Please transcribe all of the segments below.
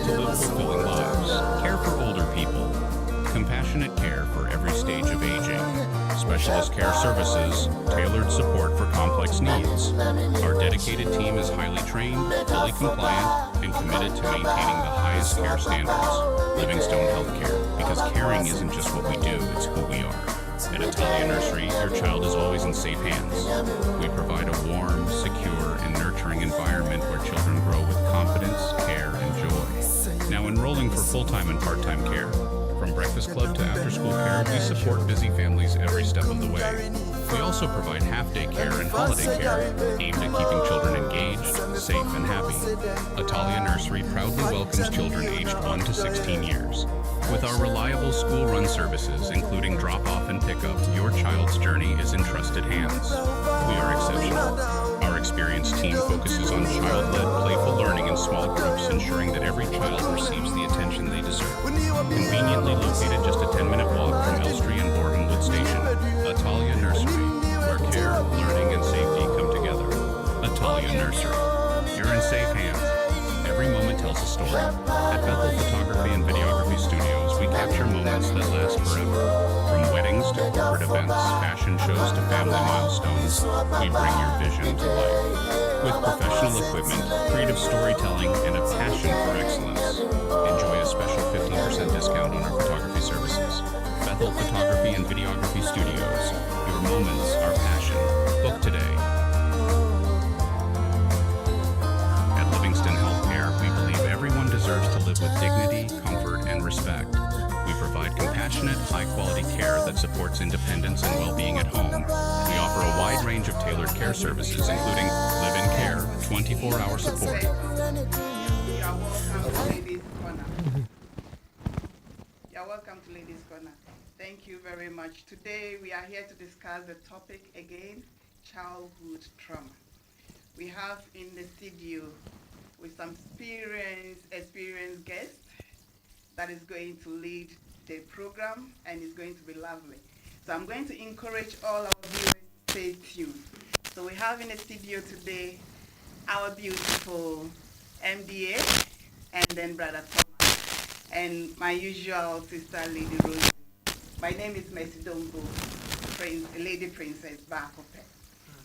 to live fulfilling lives, care for older people, compassionate care for every stage of aging, specialist care services, tailored support for complex needs. Our dedicated team is highly trained, fully compliant, and committed to maintaining the highest care standards. Livingstone Healthcare, because caring isn't just what we do, it's who we are. At Italia Nursery, your child is always in safe hands. We provide a warm, secure, and nurturing environment where children grow with confidence, care, and joy. Now enrolling for full-time and part-time care. From breakfast club to after-school care, we support busy families every step of the way. We also provide half-day care and holiday care aimed at keeping children engaged, safe, and happy. Italia Nursery proudly welcomes children aged 1 to 16 years. With our reliable school-run services, including drop-off and pickup, your child's journey is in trusted hands. We are exceptional. Our experienced team focuses on child-led, playful learning in small groups, ensuring that every child receives the attention they deserve. Conveniently located just a 10-minute walk from Elstree and Boreham Station, Italia Nursery, where care, learning, and safety come together. Italia Nursery. You're in safe hands. Every moment tells a story. At Bethel Photography and Videography Studios, we capture moments that last forever. From weddings to corporate events, fashion shows to family milestones, we bring your vision to life. With professional equipment, creative storytelling, and a passion for excellence, enjoy a special 15% discount on our photography services. Bethel Photography and Videography Studios. Your moments are passion. Book today. At Livingston Healthcare, we believe everyone deserves to live with dignity, comfort, and respect. We provide compassionate, high-quality care that supports independence and well-being at home. We offer a wide range of tailored care services, including live-in care, 24-hour support. You're welcome to Ladies Corner. Thank you very much. Today we are here to discuss the topic again, childhood trauma. We have in the studio with some experienced guests that is going to lead the program and it's going to be lovely. So I'm going to encourage all our viewers to stay tuned. So we have in the studio today our beautiful MDA and then Brother Thomas and my usual sister Lady Rose. My name is Mercy Dombo, Lady Princess Bakope.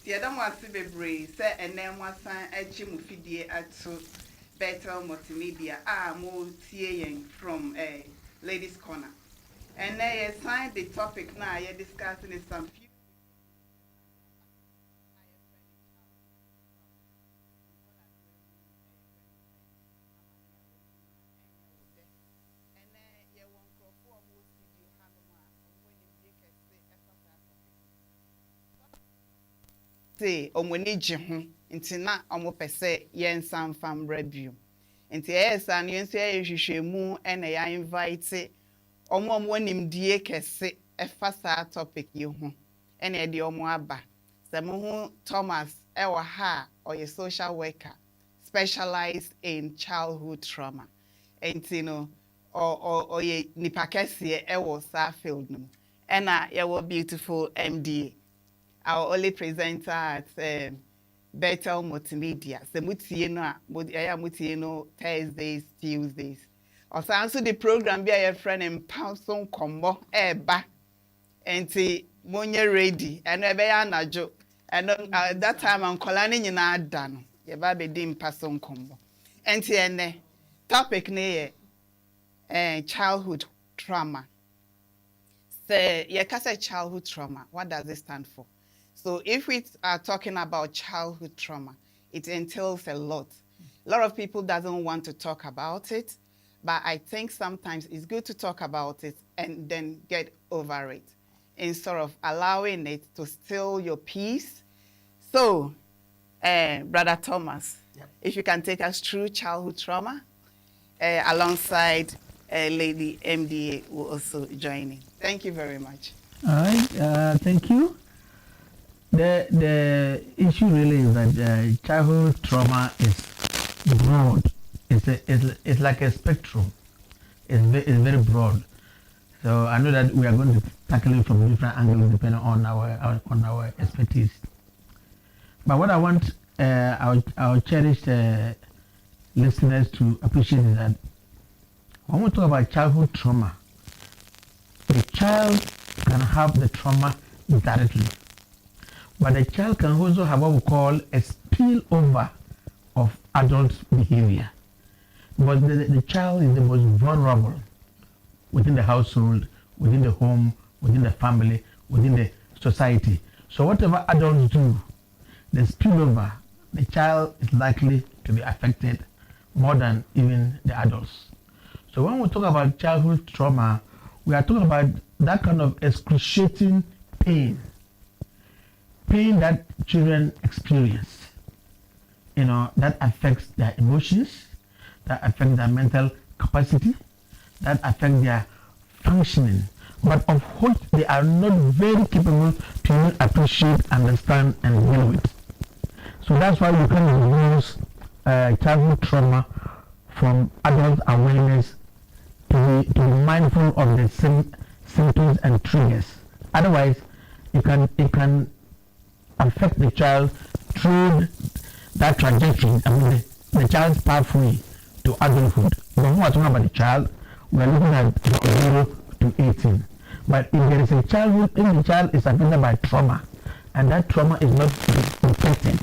The other one is Bebre, say and then one sign Mufidi at Bethel Multimedia, Mo Tien from Ladies Corner. And they assigned the topic now, you're discussing is some few. Say, Omoniji, Intina, Omopese, Yen Sam Fam Review. And yes, and you say you mu and I invite Omom when him dear kese a fasa topic you and a diomoaba. Samuhu Thomas, our ha or a social worker specialized in childhood trauma. And you know, or ye nipakesi ewo Sarfield no. And your beautiful MDA. Our only presenter at Bethel Multimedia. So mutieno Thursdays, Tuesdays. Also answer the program be a friend and Poundson combo eba. And see monye ready and na jo. And that time I'm calling in a done. Ye baby dim person combo. And see topic ne childhood trauma. Say ye say childhood trauma. What does it stand for? So if we are talking about childhood trauma, it entails a lot. A lot of people doesn't want to talk about it, but I think sometimes it's good to talk about it and then get over it instead of allowing it to steal your peace. So, Brother Thomas, yep. If you can take us through childhood trauma, alongside Lady MDA will also join in. Thank you very much. All right, thank you. The issue really is that childhood trauma is broad. It's like a spectrum. It's very broad. So I know that we are going to tackle it from different angles depending on our expertise. But what I want our cherished listeners to appreciate is that When we talk about childhood trauma, the child can have the trauma directly, but the child can also have what we call a spillover of adult behavior. But the child is the most vulnerable within the household, within the home, within the family, within the society. So whatever adults do, the spillover, the child is likely to be affected more than even the adults. So when we talk about childhood trauma, we are talking about that kind of excruciating pain that children experience, that affects their emotions, that affects their mental capacity, that affects their functioning, but of which they are not very capable to even appreciate, understand, and deal with. So that's why we can use childhood trauma from adult awareness to be mindful of the symptoms and triggers. Otherwise, it can affect the child through that trajectory, the child's pathway to adulthood. When we are talking about the child, we are looking at 0 to 18. But if there is a childhood, if the child is affected by trauma, and that trauma is not protected,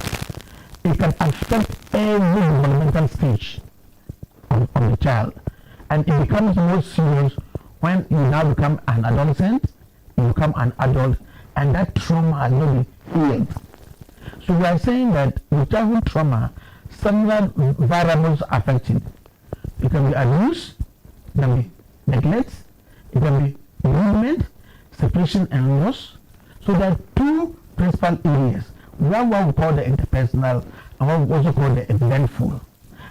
it can affect every developmental stage of the child. And it becomes more serious when you now become an adolescent, you become an adult, and that trauma has not been healed. So we are saying that with childhood trauma, several variables affect it. It can be abuse, it can be neglect, it can be movement, separation and loss. So there are two principal areas. One what we call the interpersonal and what we also call the eventful.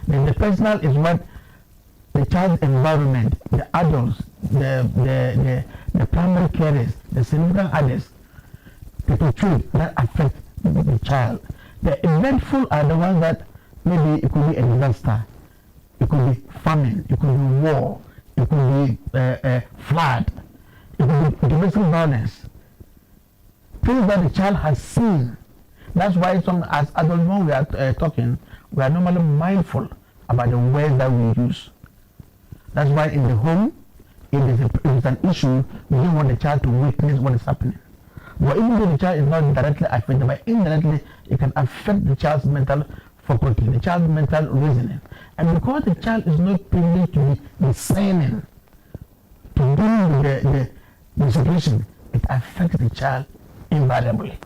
The interpersonal is what the child's environment, the adults, the primary carers, the significant others, the portray that affect the child. The eventful are the ones that maybe it could be a disaster, it could be famine, it could be war, it could be flood, it could be domestic violence. Things that the child has seen. That's why as adults when we are talking, we are normally mindful about the words that we use. That's why in the home, if there's an issue, we don't want the child to witness what is happening. But even though the child is not directly affected, but indirectly, it can affect the child's mental faculty, the child's mental reasoning. And because the child is not privileged to be discerning, to do the situation, it affects the child invariably.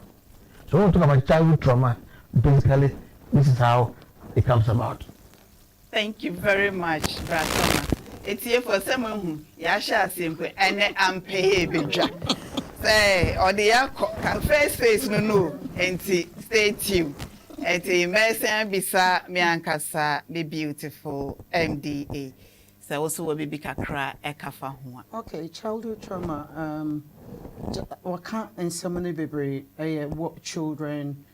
So when we talk about childhood trauma, basically, this is how it comes about. Thank you very much, Brasoma. It's here for someone Yasha simple and I'm paying bidja. Say, or the first face no, and stay tuned. At a Mercy Bisa Miankasa, be beautiful MDA. So also will be kakra ekafa hua. Okay, childhood trauma. What can't in so many baby what children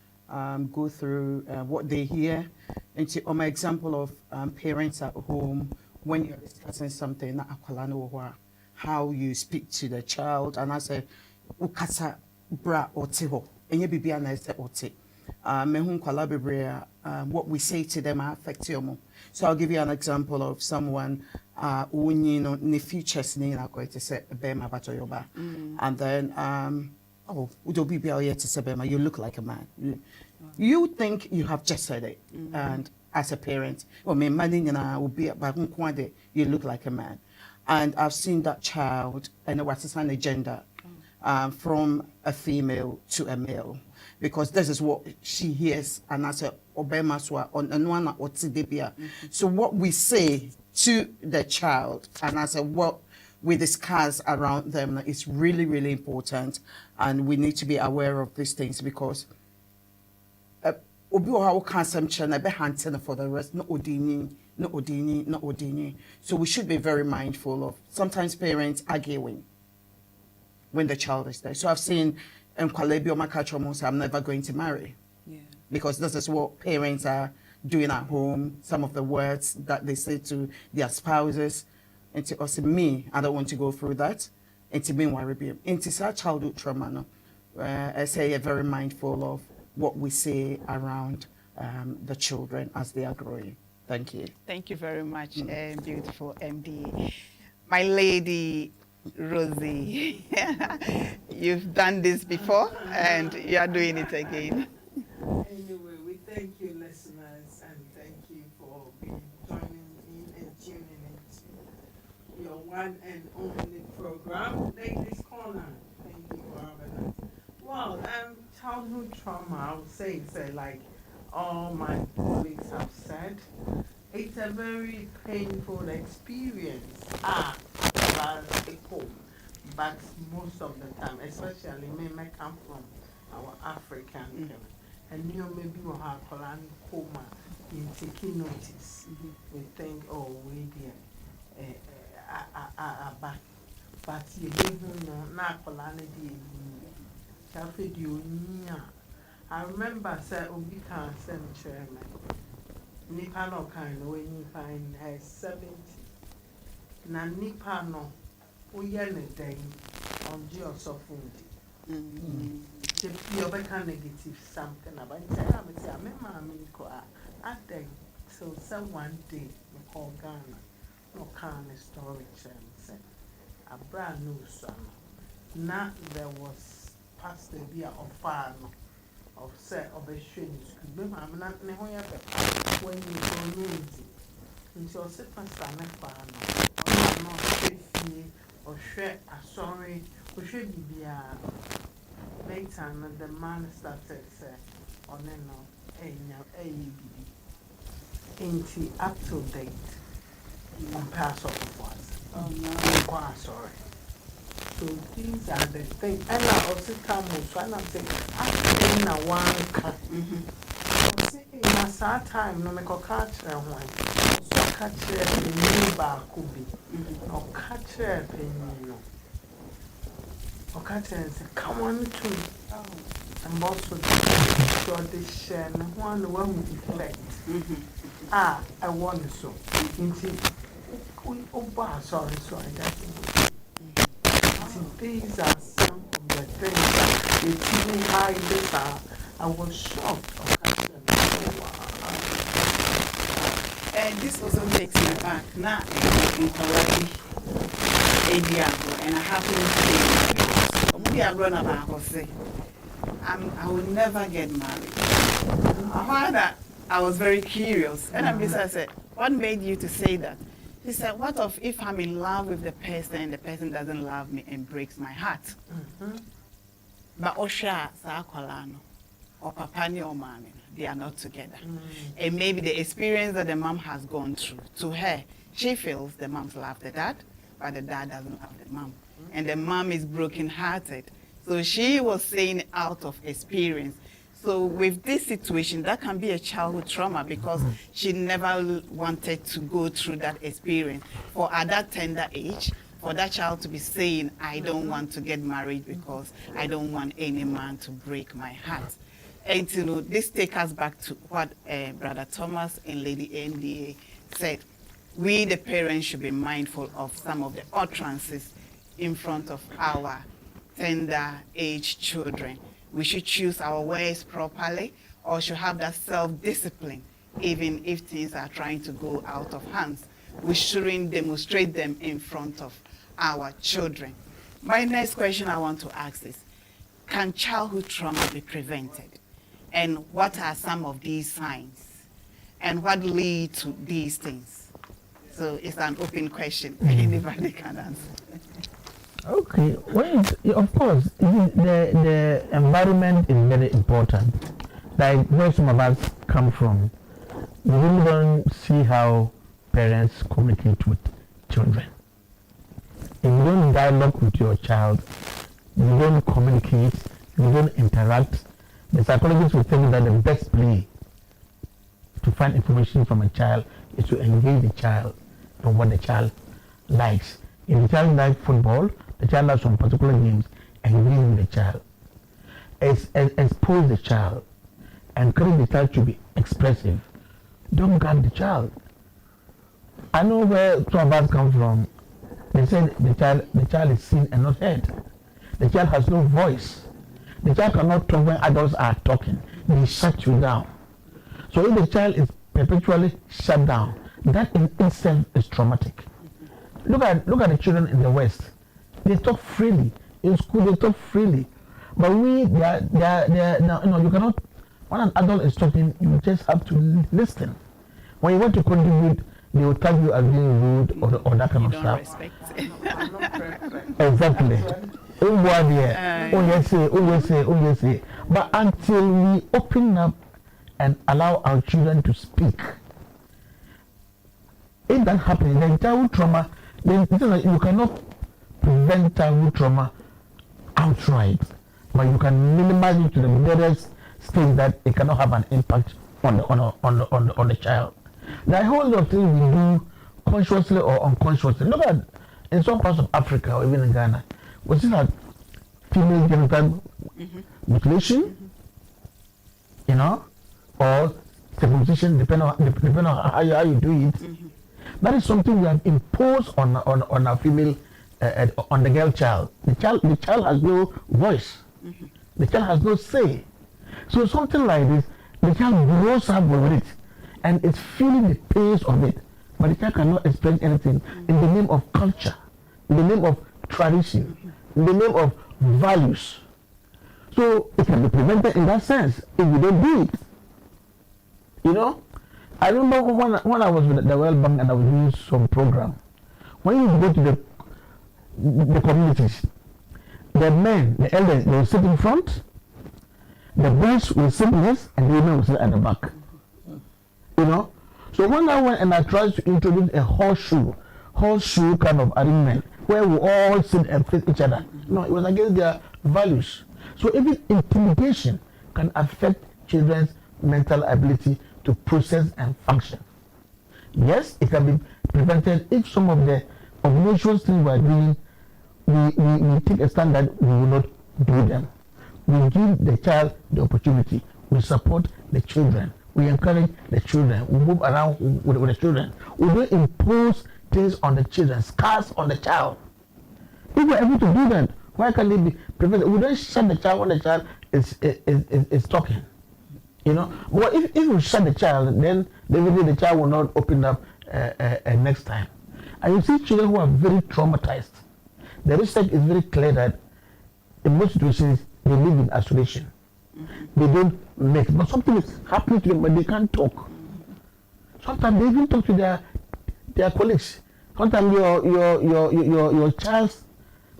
go through, what they hear. And on my example of parents at home, when you're discussing something, how you speak to the child, and I say, ukasa bra otiho, and you be an ote. What we say to them affects you. So I'll give you an example of someone who in the future is going to say Bema Batoyoba. And then you look like a man. You think you have just said it. And as a parent, you look like a man. And I've seen that child and what's the gender from a female to a male. Because this is what she hears, and I say, Obama swa on one or Tidibia. So what we say to the child, and I say what we discuss around them is really, really important, and we need to be aware of these things because for the rest, no odini. So we should be very mindful of sometimes parents arguing when the child is there. So I've seen I'm never going to marry. Yeah. Because this is what parents are doing at home, some of the words that they say to their spouses. And to us, me, I don't want to go through that. And to me, worry. And to say childhood trauma, no? I say very mindful of what we say around the children as they are growing. Thank you. Thank you very much, beautiful MD. My lady Rosie, you've done this before and you are doing it again. Anyway, we thank you, listeners, and thank you for joining in and tuning into your one and only program, Ladies Corner. Thank you for having us. Well, childhood trauma, I would say, like all my colleagues have said, it's a very painful experience. But most of the time, especially me come from our African and you maybe will have a coma in taking notice. We think, oh, we dear, but you don't know, not I remember, sir, Obi can send chairman. Nipa no kind when you find her 70. Na nipa no, we are day on geos of food. If you better negative something about it, I say, I think so. One day, we call Ghana, no kind of storage, and a brand new summer. Now there was pastor beer of farm of set of a shame. I'm not when you go nosy. Until sit and stand a farm, or not safety, or share a sorry, or should be a later, the man started say, on ain't up to date on pass of was. Oh no, quite sorry. So these are the things, and I also come with one of them. I think now one cut. In a sad time, no make a catch one. So catch a new bar could be, or catch a penny. Or catch and say, come on to. And also so this share one with effect. I want so. Sorry, these are some of the things that they tell me how this are. I was shocked. And this also takes me back now in Hawaii, and I happen to be a grown up. I will never get married. I found that I was very curious, and I said, "What made you to say that?" He said, "What if I'm in love with the person and the person doesn't love me and breaks my heart?" But Osha Sakwalano or Papani or Mami, they are not together. And maybe the experience that the mom has gone through, to her, she feels the moms love the dad, but the dad doesn't love the mom. And the mom is broken-hearted. So she was saying out of experience. So with this situation, that can be a childhood trauma because she never wanted to go through that experience. For at that tender age, for that child to be saying, I don't want to get married because I don't want any man to break my heart. And this takes us back to what Brother Thomas and Lady NDA said. We, the parents, should be mindful of some of the utterances in front of our tender age children. We should choose our words properly or should have that self-discipline, even if things are trying to go out of hands. We shouldn't demonstrate them in front of our children. My next question I want to ask is, can childhood trauma be prevented? And what are some of these signs? And what lead to these things? So it's an open question. Anybody can answer. Okay, well, of course, the environment is very important. Like where some of us come from, we really don't see how parents communicate with children. If you don't dialogue with your child, you don't communicate, you don't interact, the psychologists will tell you that the best play to find information from a child is to engage the child in what the child likes. If the child likes football, the child has some particular games, engage with the child. Expose the child. Encourage the child to be expressive. Don't guard the child. I know where some of us come from. They said the child is seen and not heard. The child has no voice. The child cannot talk when adults are talking. They shut you down. So if the child is perpetually shut down, that in itself is traumatic. Look at the children in the West. They talk freely. In school they talk freely. But they're now, you cannot, when an adult is talking, you just have to listen. When you want to contribute, they will tag you as being rude or that kind of stuff. Respect. I'm not perfect. Exactly. Yes, say. But until we open up and allow our children to speak, if that happens, then childhood trauma, then you cannot prevent childhood trauma outright, but you can minimize it to the various stage that it cannot have an impact on the child. There are a whole lot of things we do consciously or unconsciously. Look at in some parts of Africa or even in Ghana, we see that female genital mutilation, or circumcision, depending on how you do it. That is something we have imposed on our female, on the girl child. The child has no voice. The child has no say. So something like this, the child grows up with it and is feeling the pains of it, but the child cannot explain anything in the name of culture, in the name of tradition, in the name of values. So it can be prevented in that sense if we don't do it. I remember when I was with the World Bank and I was doing some program. When you go to the communities, the men, the elders, they will sit in front, the boys will sit left, and the women will sit at the back. So when I went and I tried to introduce a horseshoe kind of arrangement where we all sit and face each other, no, it was against their values. So even intimidation can affect children's mental ability to process and function. Yes, it can be prevented if some of the obnoxious things we are doing, we take a stand that we will not do them. We give the child the opportunity. We support the children. We encourage the children. We move around with the children. We don't impose things on the children, scars on the child. If we're able to do that, why can't it be prevented? We don't shut the child when the child is talking. But if you shut the child, then definitely the child will not open up next time. And you see children who are very traumatized. The research is very clear that in most situations they live in isolation. They don't mix, but something is happening to them, but they can't talk. Sometimes they even talk to their colleagues. Sometimes your child's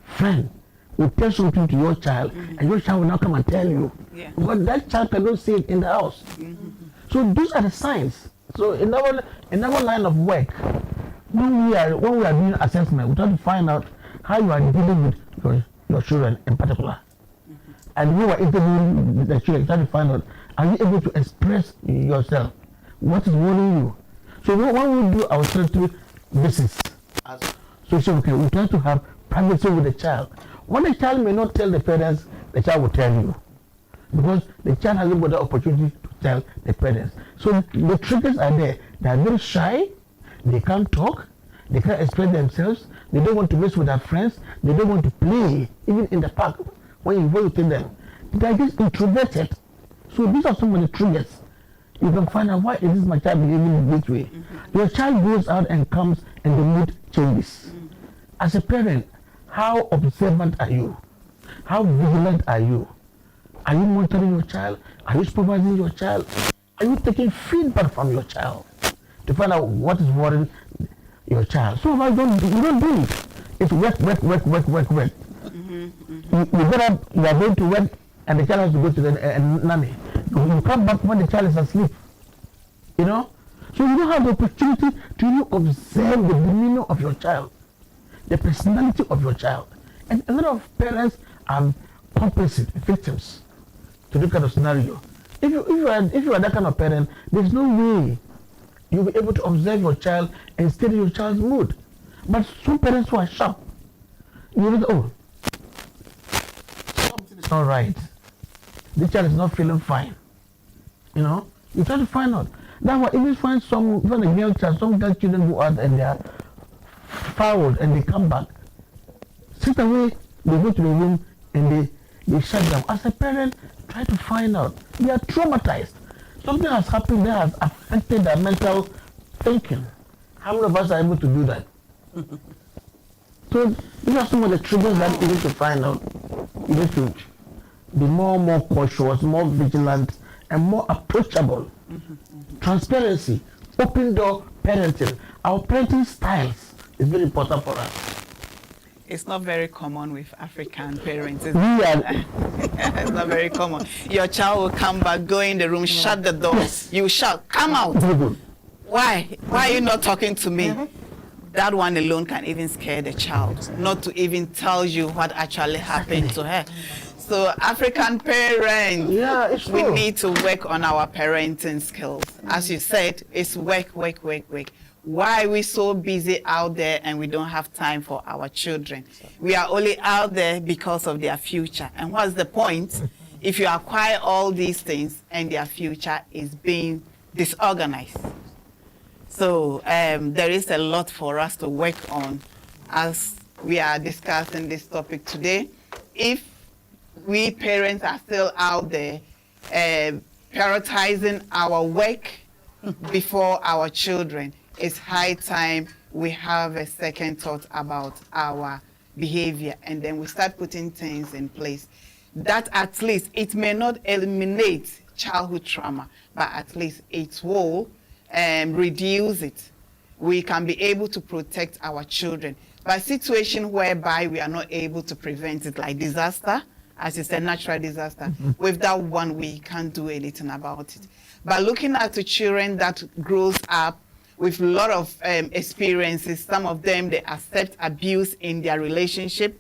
friend will tell something to your child, and your child will now come and tell you. Yeah. But that child cannot see it in the house. So those are the signs. So in our line of work, when we are doing assessment, we try to find out how you are dealing with your children in particular. And we were interviewing the children, trying to find out, are you able to express yourself? What is worrying you? So when we do our sensory visits as social worker, we try to have privacy with the child. When the child may not tell the parents, the child will tell you. Because the child has got the opportunity to tell the parents. So the triggers are there. They are very shy, they can't talk, they can't express themselves, they don't want to mess with their friends, they don't want to play, even in the park. When you take them, they are just introverted. So these are some of the triggers. You can find out why is my child behaving this way. Your child goes out and comes and the mood changes. As a parent, how observant are you? How vigilant are you? Are you monitoring your child? Are you supervising your child? Are you taking feedback from your child to find out what is worrying your child? So you don't do it. It's work. You get up, you are going to work, and the child has to go to the nanny. You come back when the child is asleep. So you don't have the opportunity to really observe the demeanor of your child, the personality of your child. And a lot of parents are complicit victims to this kind of scenario. If you are that kind of parent, there's no way you'll be able to observe your child and study your child's mood. But some parents who are sharp, you know, something is not right. The child is not feeling fine. You try to find out. That's why if you find some girl children who are and they are fouled and they come back, straight away they go to the room and they shut down. As a parent, try to find out. They are traumatized. something has happened that has affected their mental thinking. How many of us are able to do that? So these are some of the triggers that you need to find out. You need to be more cautious, more vigilant, and more approachable. Transparency, open door parenting. Our parenting styles is very important for us. It's not very common with African parents. It's not very common. Your child will come back, go in the room, shut the door. Yes. You shout, come out. Why? Why are you not talking to me? That one alone can even scare the child, not to even tell you what actually happened to her. So African parents, we need to work on our parenting skills. As you said, it's work. Why are we so busy out there and we don't have time for our children? We are only out there because of their future. And what's the point if you acquire all these things and their future is being disorganized? So there is a lot for us to work on as we are discussing this topic today. If we parents are still out there prioritizing our work before our children, it's high time we have a second thought about our behavior, and then we start putting things in place that at least it may not eliminate childhood trauma, but at least it will reduce it. We can be able to protect our children. But situation whereby we are not able to prevent it, like disaster, as you said, natural disaster, with that one, we can't do anything about it. But looking at the children that grows up with a lot of experiences, some of them, they accept abuse in their relationship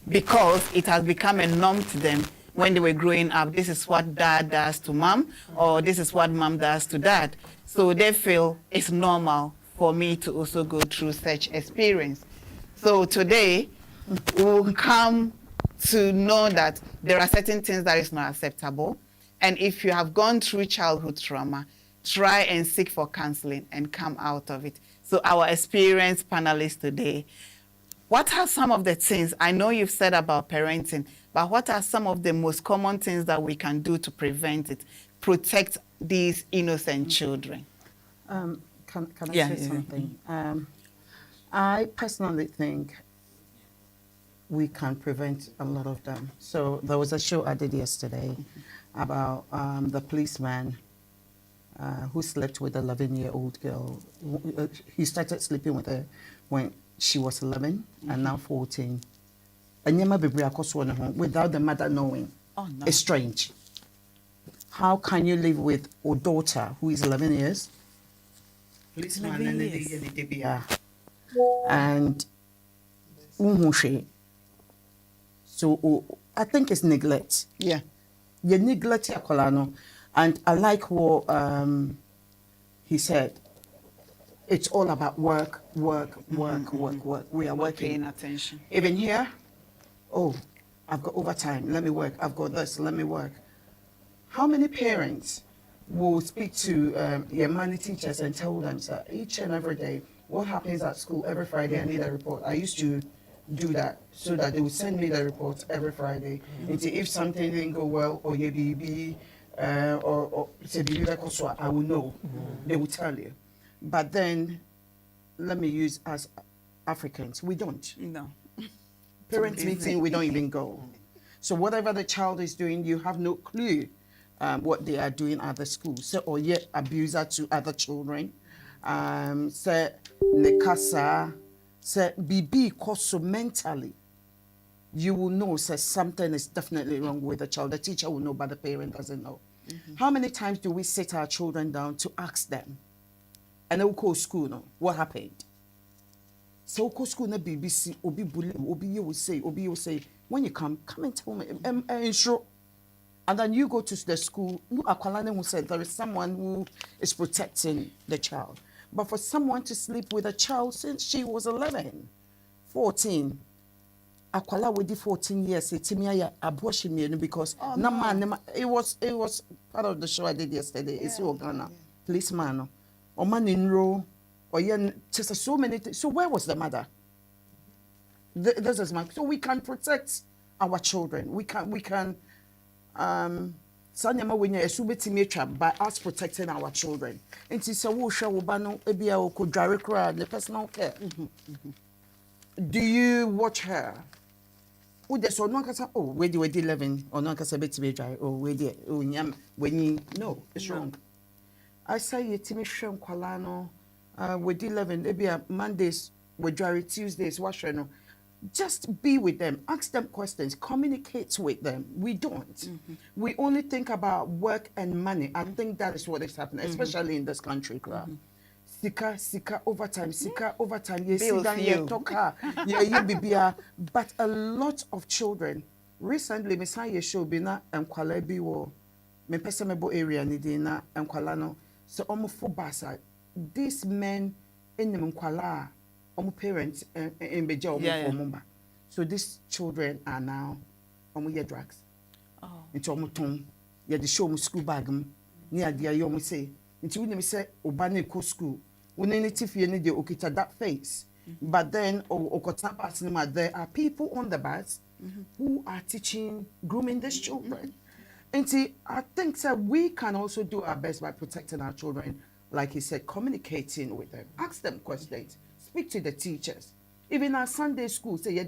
because it has become a norm to them when they were growing up. This is what dad does to mom, or this is what mom does to dad. So they feel it's normal for me to also go through such experience. So today, we'll come to know that there are certain things that is not acceptable. And if you have gone through childhood trauma, try and seek for counseling and come out of it. So our experienced panelists today, what are some of the things, I know you've said about parenting, but what are some of the most common things that we can do to prevent it, protect these innocent children? Can I say something? I personally think we can prevent a lot of them. So there was a show I did yesterday about the policeman who slept with an 11-year-old girl. He started sleeping with her when she was 11 and now 14. Without the mother knowing. Oh, no. It's strange. How can you live with a daughter who is 11 years? And so I think it's neglect. Yeah. You neglect your colano. And I like what he said. It's all about work. We are working. Paying attention. Even here, oh, I've got overtime, let me work. I've got this, let me work. How many parents will speak to your money teachers and tell them, sir, each and every day, what happens at school every Friday, I need a report. I used to do that so that they would send me the report every Friday. And if something didn't go well, or your baby, or say I will know. They will tell you. But then, let me use as Africans, we don't. No. Parents meeting, we don't even go. So whatever the child is doing, you have no clue what they are doing at the school. So, or yet abuser to other children. Say nekasa, say bibi koso mentally. You will know say something is definitely wrong with the child. The teacher will know, but the parent doesn't know. How many times do we sit our children down to ask them? And they'll call school, no? What happened? So call school na BBC, obi bully, obi you will say, when you come and tell me, ensure. And then you go to the school, Akwalane will say there is someone who is protecting the child. But for someone to sleep with a child since she was 11, 14, Akwala with 14 years, because it was part of the show I did yesterday. It's your Ghana, policeman, or man in row, or just so many things. So where was the mother? This is my. So we can protect our children. We can So nyama when you esubeti by us protecting our children. And so wo share wo ba no ebi a ko dware kra the personal care. Do you watch her? Who the so no kasa oh we di 11 or no kasa beti be dware oh we di oh nyam when you no it's wrong. I say you timi hwe nkwala no we di 11 ebi a Mondays we dware Tuesdays wash no. Just be with them, ask them questions, communicate with them. We don't. We only think about work and money. I think that is what is happening, especially in this country. Sika overtime, yes, but a lot of children recently, Messiah show bina and kwalebi wo me pesemebo area nidina and kwalano. So almost basa. These men in the mkwala. Parents in Beja. So these children are now drugs. Oh. Into tom, the show school bag near the young say. Into when say Obani co school. When any tiffy need the okita that face. But then Okota there are people on the bus who are teaching, grooming these children. And see, I think that we can also do our best by protecting our children, like he said, communicating with them, ask them questions. Speak to the teachers. Even our Sunday school, say,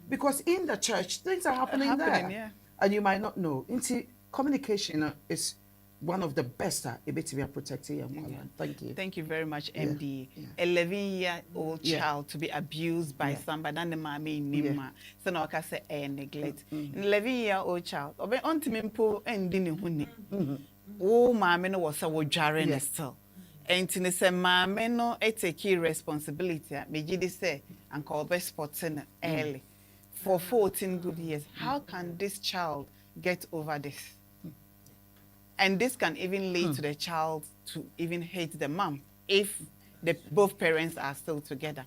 because in the church, things are happening there. Yeah. And you might not know. Communication is one of the best to be protecting young women. Thank you. Thank you very much, MD. Yeah. 11-year-old child to be abused by somebody, and the mommy nima. So now I can say neglect. 11-year-old child. Obe on to me po ending huni. Oh, mommy no was a wajare still. And to say, mamma no, take responsibility. Me say, and call best sports in early for 14 good years. How can this child get over this? And this can even lead to the child to even hate the mom if both parents are still together.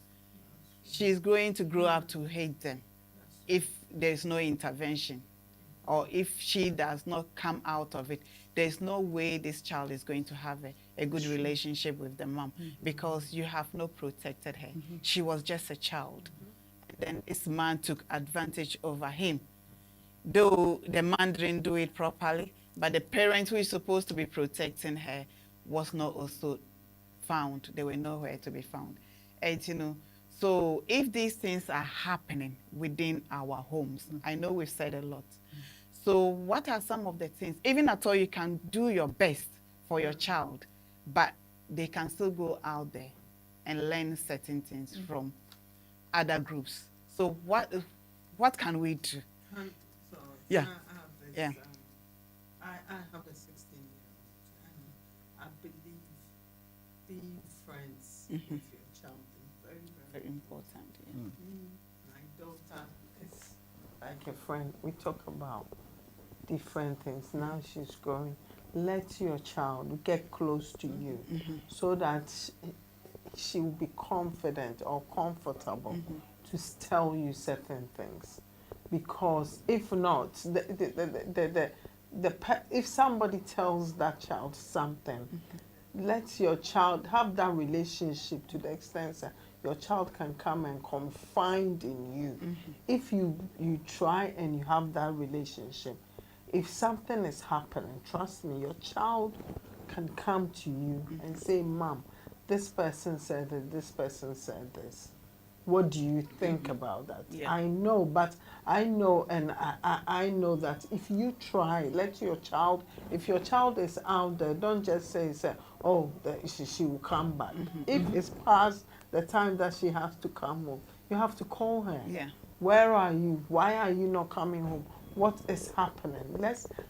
She's going to grow up to hate them if there's no intervention, or if she does not come out of it. There's no way this child is going to have a good relationship with the mom because you have not protected her. She was just a child. And then this man took advantage over him. Though the man didn't do it properly, but the parent who is supposed to be protecting her was not also found. They were nowhere to be found. And, so if these things are happening within our homes, I know we've said a lot. So what are some of the things, even at all you can do your best for your child, but they can still go out there and learn certain things from other groups. So what can we do? So Yeah. I have a 16-year-old, and I believe being friends with your child is very, Very important. Yeah. My daughter is like a friend. We talk about different things. Now she's growing. Let your child get close to you so that she will be confident or comfortable to tell you certain things. Because if not, if somebody tells that child something, let your child have that relationship to the extent that your child can come and confide in you. If you try and you have that relationship, if something is happening, trust me, your child can come to you and say, Mom, this person said that this person said this. What do you think about that? Yeah. I know, but I know, and I know that if you try, let your child, if your child is out there, don't just say oh, she will come back. If it's past the time that she has to come home, you have to call her. Yeah. Where are you? Why are you not coming home? What is happening?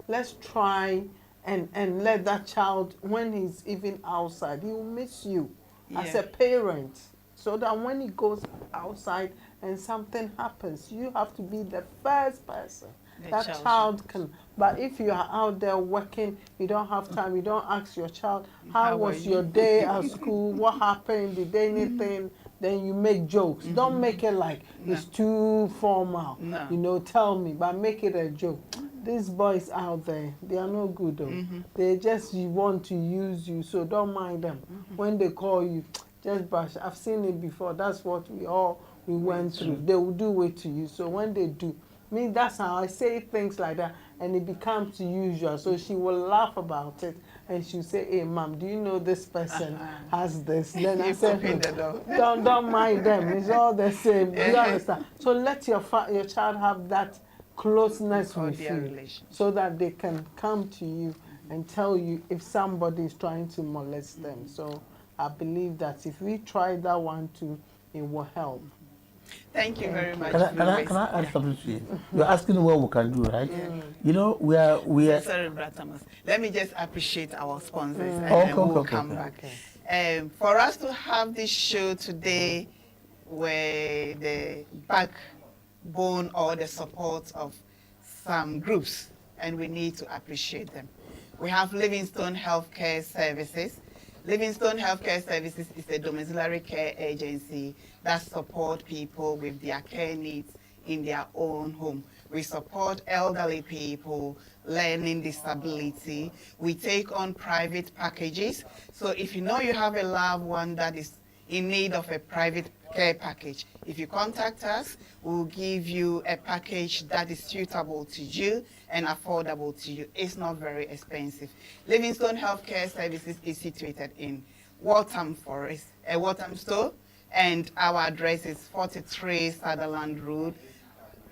Let's try and let that child, when he's even outside, he will miss you as a parent. So that when he goes outside and something happens, you have to be the first person. That child can. But if you are out there working, you don't have time, you don't ask your child, how was your day at school? What happened? Did anything? Then you make jokes. Don't make it like it's too formal. No. Tell me, but make it a joke. These boys out there, they are no good though. They just want to use you, so don't mind them. When they call you, just brush. I've seen it before. That's what we went through. They will do it to you. So when they do, Me, that's how I say things like that, and it becomes usual. So she will laugh about it, and she'll say, "Hey, mom, do you know this person has this?" Then I You say, open the door. don't mind them. It's all the same. Do you understand? So let your child have that closeness with Cordial you, relationship. so that they can come to you and tell you if somebody is trying to molest them. So I believe that if we try that one too, it will help. Thank you very much. Can I add something to you? You're asking what we can do, right? You know, we are. Sorry, Brother Thomas. Let me just appreciate our sponsors and Okay, then we'll okay, come okay. back. For us to have this show today, where the backbone or the support of some groups, and we need to appreciate them. We have Livingstone Healthcare Services. Livingstone Healthcare Services is a domiciliary care agency that supports people with their care needs in their own home. We support elderly people, learning disability. We take on private packages. So if you know you have a loved one that is in need of a private care package, if you contact us, we'll give you a package that is suitable to you and affordable to you. It's not very expensive. Livingstone Healthcare Services is situated in Waltham Forest, Waltham Store, and our address is 43 Sutherland Road,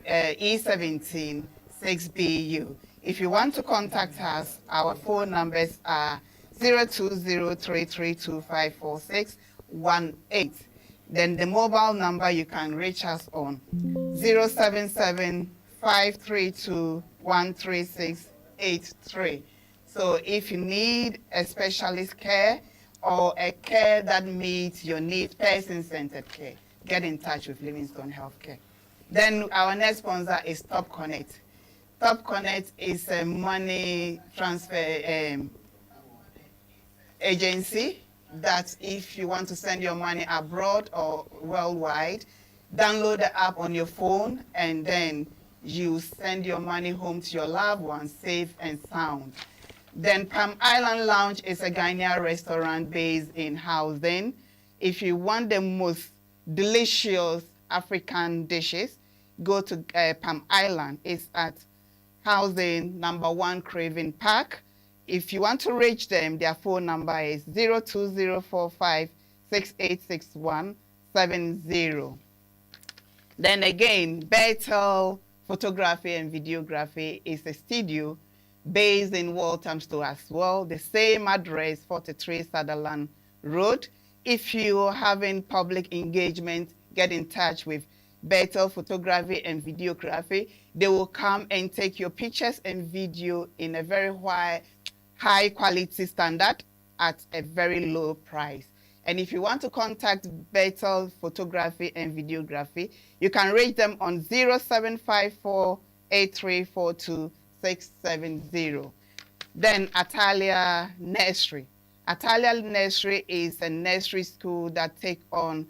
E17 6BU. If you want to contact us, our phone numbers are 020-332-54618. Then the mobile number you can reach us on 077-532-13683. So if you need a specialist care or a care that meets your needs, person-centered care, get in touch with Livingstone Healthcare. Then our next sponsor is Top Connect. Top Connect is a money transfer agency that if you want to send your money abroad or worldwide, download the app on your phone and then you send your money home to your loved ones safe and sound. Then Palm Island Lounge is a Ghanaian restaurant based in Housden. If you want the most delicious African dishes, go to Palm Island. It's at Housden, #1 Craven Park. If you want to reach them, their phone number is 02045686170. Then again, Bethel Photography and Videography is a studio based in Walthamstow as well. The same address, 43 Sutherland Road. If you're having public engagement, get in touch with Bethel Photography and Videography. They will come and take your pictures and video in a very high quality standard at a very low price. And if you want to contact Bethel Photography and Videography, you can reach them on 0754-8342-670. Then Atalia Nursery. Atalia Nursery is a nursery school that take on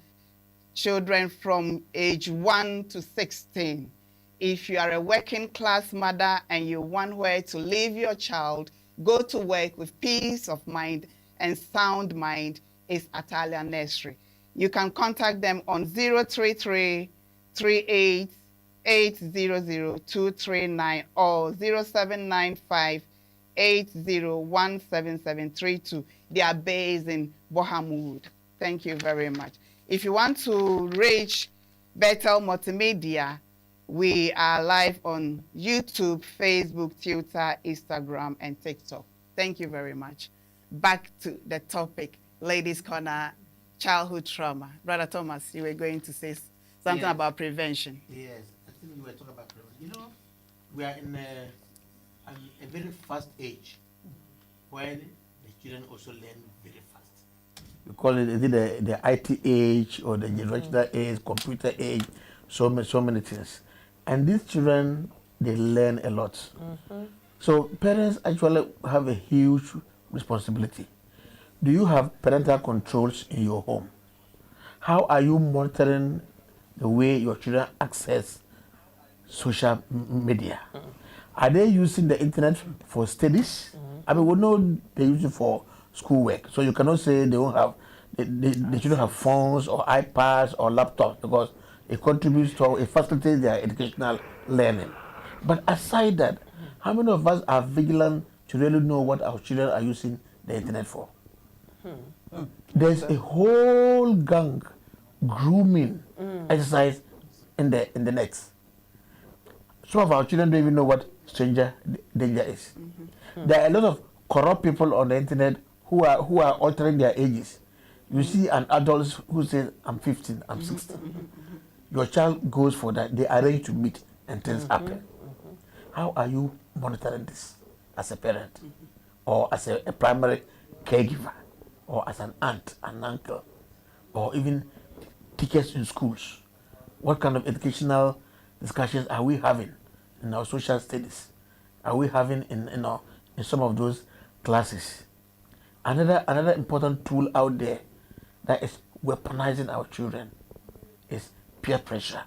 children from age 1 to 16. If you are a working class mother and you want where to leave your child, go to work with peace of mind and sound mind, is Atalia Nursery. You can contact them on 033-38-800-239 or 0795-801732. They are based in Bohamwood. Thank you very much. If you want to reach Bethel Multimedia, we are live on YouTube, Facebook, Twitter, Instagram, and TikTok. Thank you very much. Back to the topic, Ladies Corner, childhood trauma. Brother Thomas, you were going to say something about prevention. Yes, I think you were talking about prevention. You know, we are in a very fast age when the children also learn very fast. We call it the IT age or the generational age, computer age, so many things. And these children, they learn a lot. So parents actually have a huge responsibility. Do you have parental controls in your home? How are you monitoring the way your children access social media? Are they using the internet for studies? I mean, we know they use it for schoolwork. So you cannot say they don't have, they shouldn't have phones or iPads or laptops because it contributes to, it facilitates their educational learning. But aside that, how many of us are vigilant to really know what our children are using the internet for? There's a whole gang grooming exercise in the net. Some of our children don't even know what stranger danger is. There are a lot of corrupt people on the internet who are altering their ages. You see an adult who says, I'm 15, I'm 16. Your child goes for that. They arrange to meet and things happen. How are you monitoring this as a parent or as a primary caregiver or as an aunt, an uncle, or even teachers in schools? What kind of educational discussions are we having in our social studies? Are we having in some of those classes? Another important tool out there that is weaponizing our children is peer pressure.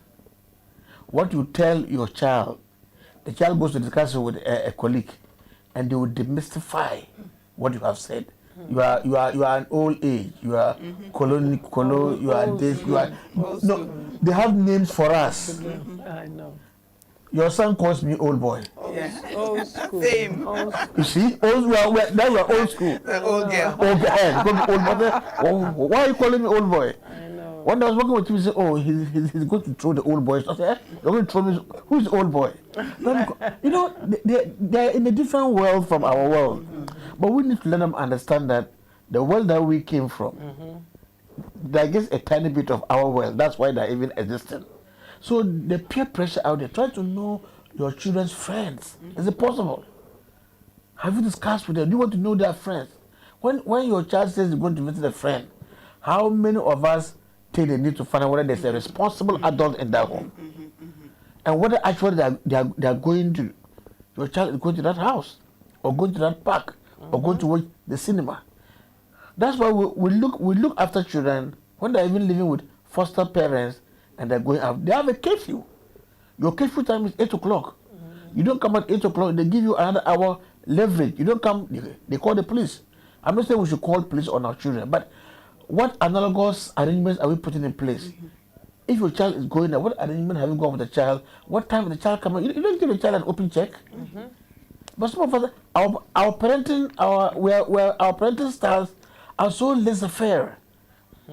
What you tell your child, the child goes to discuss it with a colleague, and they will demystify what you have said. You are an old age. You are colo. You are this. You are no. They have names for us. I know. Your son calls me old boy. Old school. Same. You see, old. We are old school. Old girl. Old girl. Old mother. Oh, why are you calling me old boy? I know. When I was working with him, he said, "Oh, he's going to throw the old boys." I said, "You're going to throw me? Who's the old boy?" You know, they're in a different world from our world, but we need to let them understand that the world that we came from, there is a tiny bit of our world. That's why they're even existing. So the peer pressure out there, try to know your children's friends. Is it possible? Have you discussed with them? Do you want to know their friends? When your child says he's going to visit a friend, how many of us take the need to find out whether there's a responsible adult in that home? And whether actually they are going to, your child is going to that house, or going to that park, or going to watch the cinema. That's why we look after children when they're even living with foster parents and they're going out. They have a curfew. Your curfew time is 8 o'clock. You don't come at 8 o'clock, they give you another hour leverage. You don't come, they call the police. I'm not saying we should call police on our children, but what analogous arrangements are we putting in place? If your child is going there, what arrangement have you got with the child? What time is the child coming? You don't give the child an open check. But some of us, our parenting styles are so laissez-faire.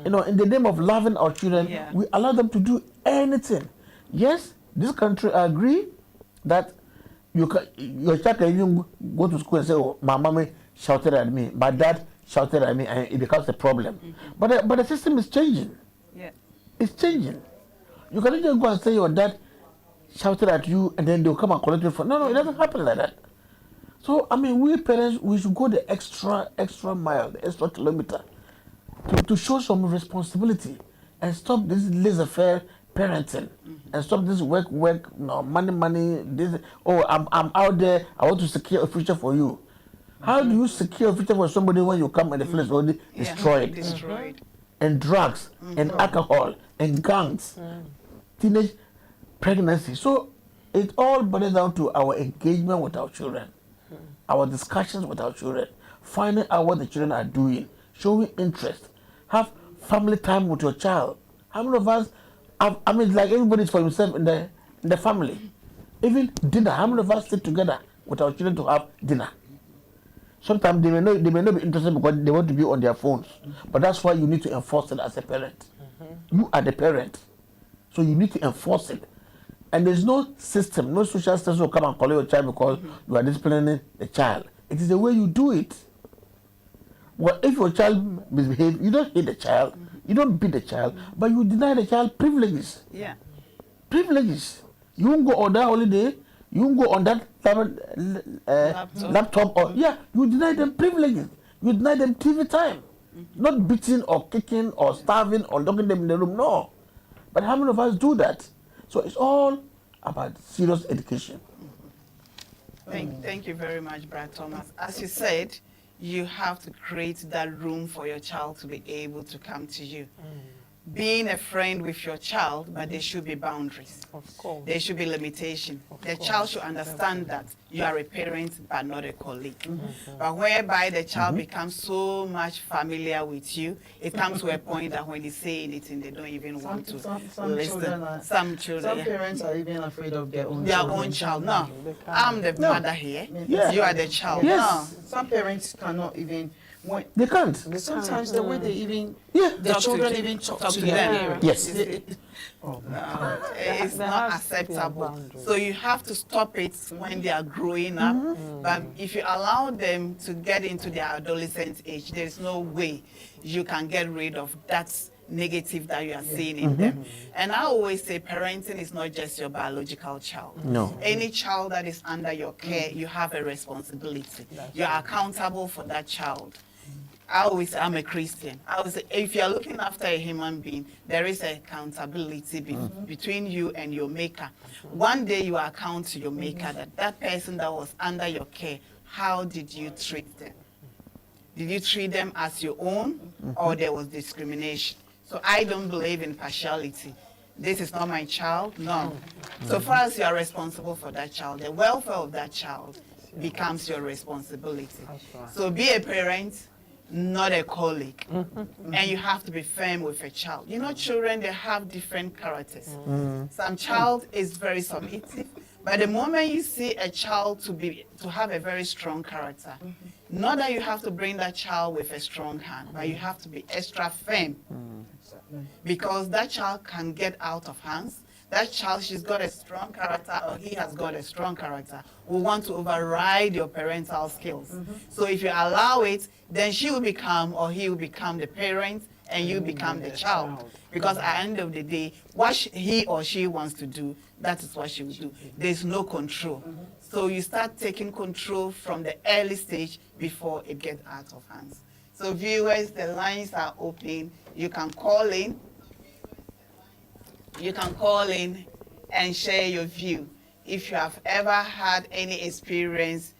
You know, in the name of loving our children, we allow them to do anything. Yes, this country, I agree that your child can even go to school and say, "Oh, my mommy shouted at me, my dad shouted at me," and it becomes a problem. But the system is changing. It's changing. You cannot just go and say your dad shouted at you and then they'll come and collect you for. No, it doesn't happen like that. So I mean, we parents, we should go the extra mile, the extra kilometer, to show some responsibility and stop this laissez-faire parenting and stop this work, money. This, oh, I'm out there. I want to secure a future for you. How do you secure a future for somebody when you come and the place already destroyed? And drugs and alcohol and gangs, teenage pregnancy. So it all boils down to our engagement with our children, our discussions with our children, finding out what the children are doing, showing interest, have family time with your child. How many of us, I mean, like everybody's for himself in the family. Even dinner, how many of us sit together with our children to have dinner? Sometimes they may not be interested because they want to be on their phones. But that's why you need to enforce it as a parent. You are the parent. So you need to enforce it. And there's no system, no social system will come and call your child because you are disciplining the child. It is the way you do it. Well, if your child misbehaves, you don't hate the child, you don't beat the child, but you deny the child privileges. Privileges. You won't go on that holiday, you won't go on that laptop or you deny them privileges. You deny them TV time. Not beating or kicking or starving or locking them in the room. No. But how many of us do that? So it's all about serious education. Thank you very much, Brad Thomas. As you said, you have to create that room for your child to be able to come to you. being a friend with your child, but there should be boundaries. Of course. There should be limitation. The course. child should understand that you are a parent but not a colleague. But whereby the child becomes so much familiar with you, it comes to a point that when you say anything, they don't even want to listen. Some children, yeah. Parents are even afraid of their own Their children. own child. No, I'm the mother here. Yeah. You are the child. Yes. Some parents cannot even. When, They can't. sometimes the way they even, Yeah. the Talk children to- even talk talk to to their them. parents. Yes. Oh, No, it's There not has to be a acceptable. boundary. So you have to stop it when they are growing up. But if you allow them to get into their adolescent age, there is no way you can get rid of that negative that you are seeing in them. And I always say parenting is not just your biological child. No. Any child that is under your care, you have a responsibility. You are accountable for that child. I always say I'm a Christian. I always say if you're looking after a human being, there is accountability between you and your maker. One day you account to your maker that that person that was under your care, how did you treat them? Did you treat them as your own or there was discrimination? So I don't believe in partiality. This is not my child, no. So far as you are responsible for that child, the welfare of that child becomes your responsibility. So be a parent, not a colleague. And you have to be firm with a child. You know, children, they have different characters. Some child is very submissive, but the moment you see a child to have a very strong character, not that you have to bring that child with a strong hand, but you have to be extra firm. Because that child can get out of hands. That child, she's got a strong character, or he has got a strong character, will want to override your parental skills. So if you allow it, then she will become, or he will become the parent, and you become the child. Because at the end of the day, what he or she wants to do, that is what she will do. There's no control. So you start taking control from the early stage before it gets out of hands. So viewers, the lines are open. You can call in. You can call in and share your view. If you have ever had any experience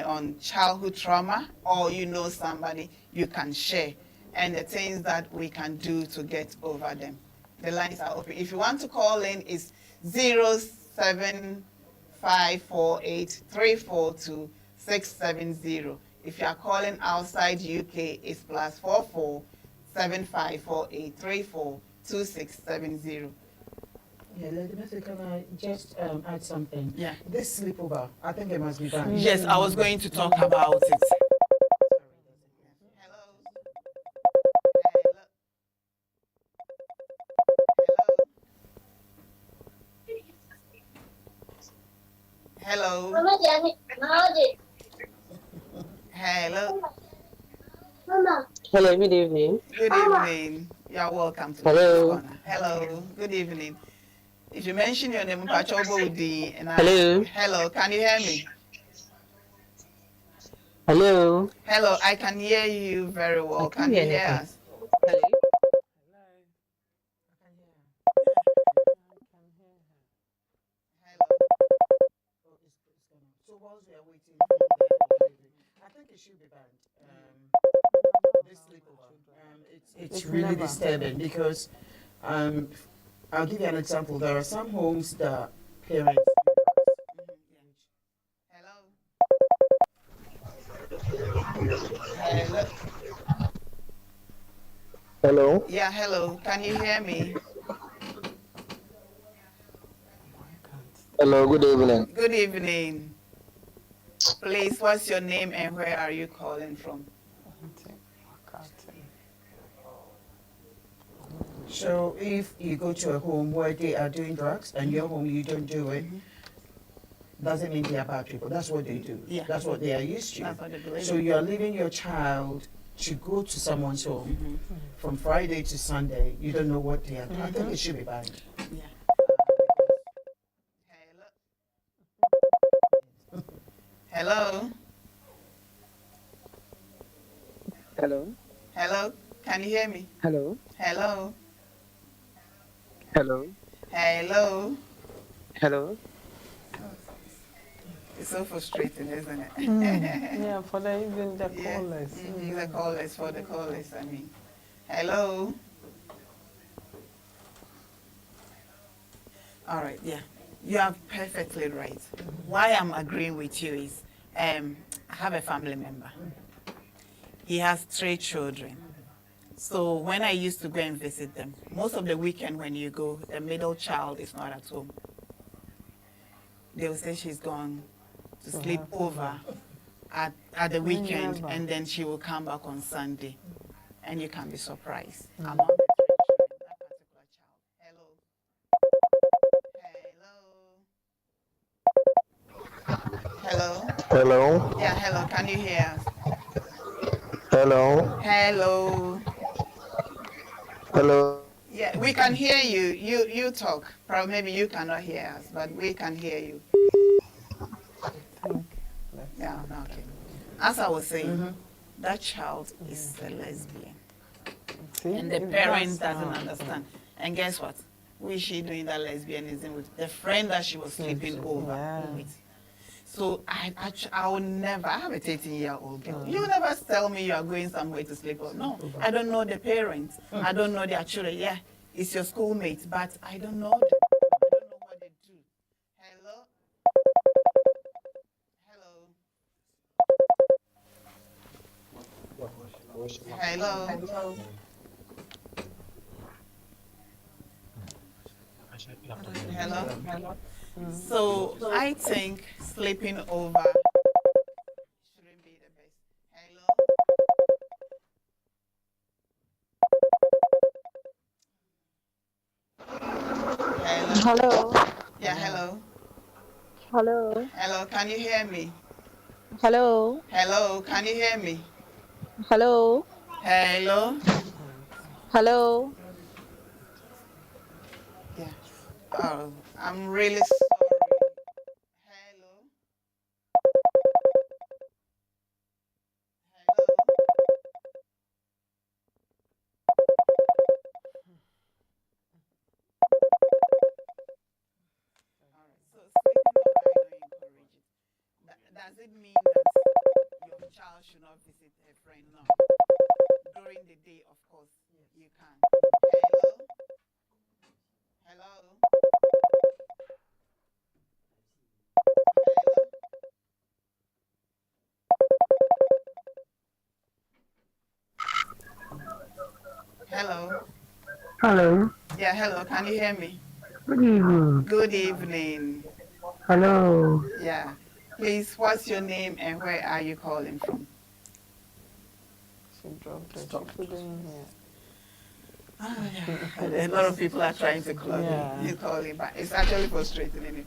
on childhood trauma, or you know somebody, you can share. And the things that we can do to get over them. The lines are open. If you want to call in, it's 07548342670. If you are calling outside UK, it's +44 7548342670. Yeah, Lady Mercy, can I just add something? Yeah. This sleepover, I think it must be banned. Yes, I was going to talk about it. Hello. Hello. Hello. Hello. Hello, good evening. Good evening. You're welcome to Hello. Ladies Corner. Hello. Good evening. If you mention your name, Hello. Hello. Can you hear me? Hello. Hello. I can hear you very well. I Can can you hear hear anything. us? Hello. So whilst we are waiting, I think it should be banned. This sleepover. It's really disturbing because I'll give you an example. There are some homes that parents. Hello. Hello. Hello. Yeah, hello. Can you hear me? Hello. Good evening. Good evening. Please, what's your name and where are you calling from? So if you go to a home where they are doing drugs and your home you don't do it, doesn't mean they are bad people. That's what they do. Yeah. That's what they are used to. That's what they believe So in. you are leaving your child to go to someone's home from Friday to Sunday. You don't know what they are doing. I think it should be banned. Yeah. Hello. Hello. Hello. Can you hear me? Hello. Hello. Hello. Hello. Hello. It's so frustrating, isn't it? Yeah, for the even the Yeah. callers. The callers, for the callers, I mean. Hello. All right, yeah. You are perfectly right. Why I'm agreeing with you is I have a family member. He has 3 children. So when I used to go and visit them, most of the weekend when you go, the middle child is not at home. They will say she's gone to sleep over at the weekend, and then she will come back on Sunday. And you can be surprised. Among the 3 children, that particular child. Hello. Hello. Hello. Yeah, hello. Can you hear us? Hello. Hello. Hello. Yeah, we can hear you. You talk. Probably maybe you cannot hear us, but we can hear you. Yeah, okay. As I was saying, that child is a lesbian. And the parent doesn't understand. And guess what? What is she doing that lesbianism with? The friend that she was sleeping over with. So I will never, I have a 13-year-old girl. You never tell me you are going somewhere to sleep over. No, I don't know the parents. I don't know their children. Yeah, it's your schoolmate, but I don't know them. I don't know what they do. Hello? Hello? Hello? Hello? So I think sleeping over shouldn't be the best. Hello? Hello. Yeah, hello. Hello. Hello, can you hear me? Hello. Hello, can you hear me? Hello. Hello? Hello. Yeah. Oh, I'm really sorry. Hello? All right. So sleeping over, I don't encourage it. Does it mean that your child should not visit a friend? No. During the day, of course, you can. Hello? Hello? Hello. Yeah, hello. Can you hear me? Good evening. Good evening. Hello. Yeah. Please, what's your name and where are you calling from? She dropped it. She couldn't hear. A lot of people are trying to call you, but it's actually frustrating, isn't it?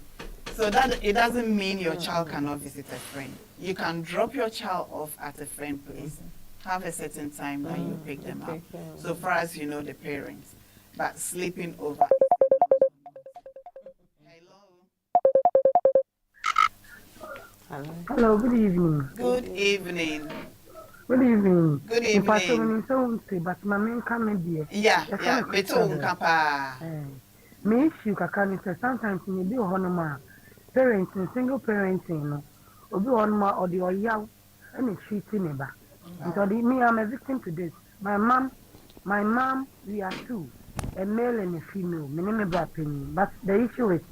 So that it doesn't mean your child cannot visit a friend. You can drop your child off at a friend place, have a certain time that you pick them up. So far as you know the parents, but sleeping over. Hello. Hello, good evening. Good evening. Good evening. Good In fact, evening. but my main comment here. Yeah, me too, Kapa. Me issue kakani say sometimes you be honoma parenting, single parenting no. Obi honoma or the oyaw and it's treating me back. So me, I'm a victim to this. My mom, we are two, a male and a female. Me name is opinion. But the issue is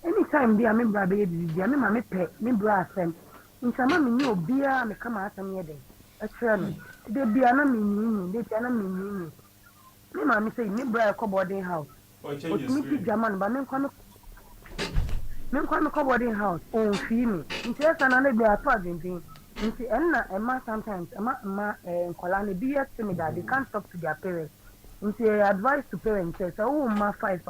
anytime they are me bra baby, they are me pet, me bra sem. In some me no beer, me come out some year. Actually, they be an amini, they be an amini. Me mammy say me bra a boarding house. But me German, but me come boarding house. Oh, fee me. In case another be a thing. Nti enna emma sometimes emma nkolane be yet to me that they can't talk to their parents. Nti advice to parents says oh ma 5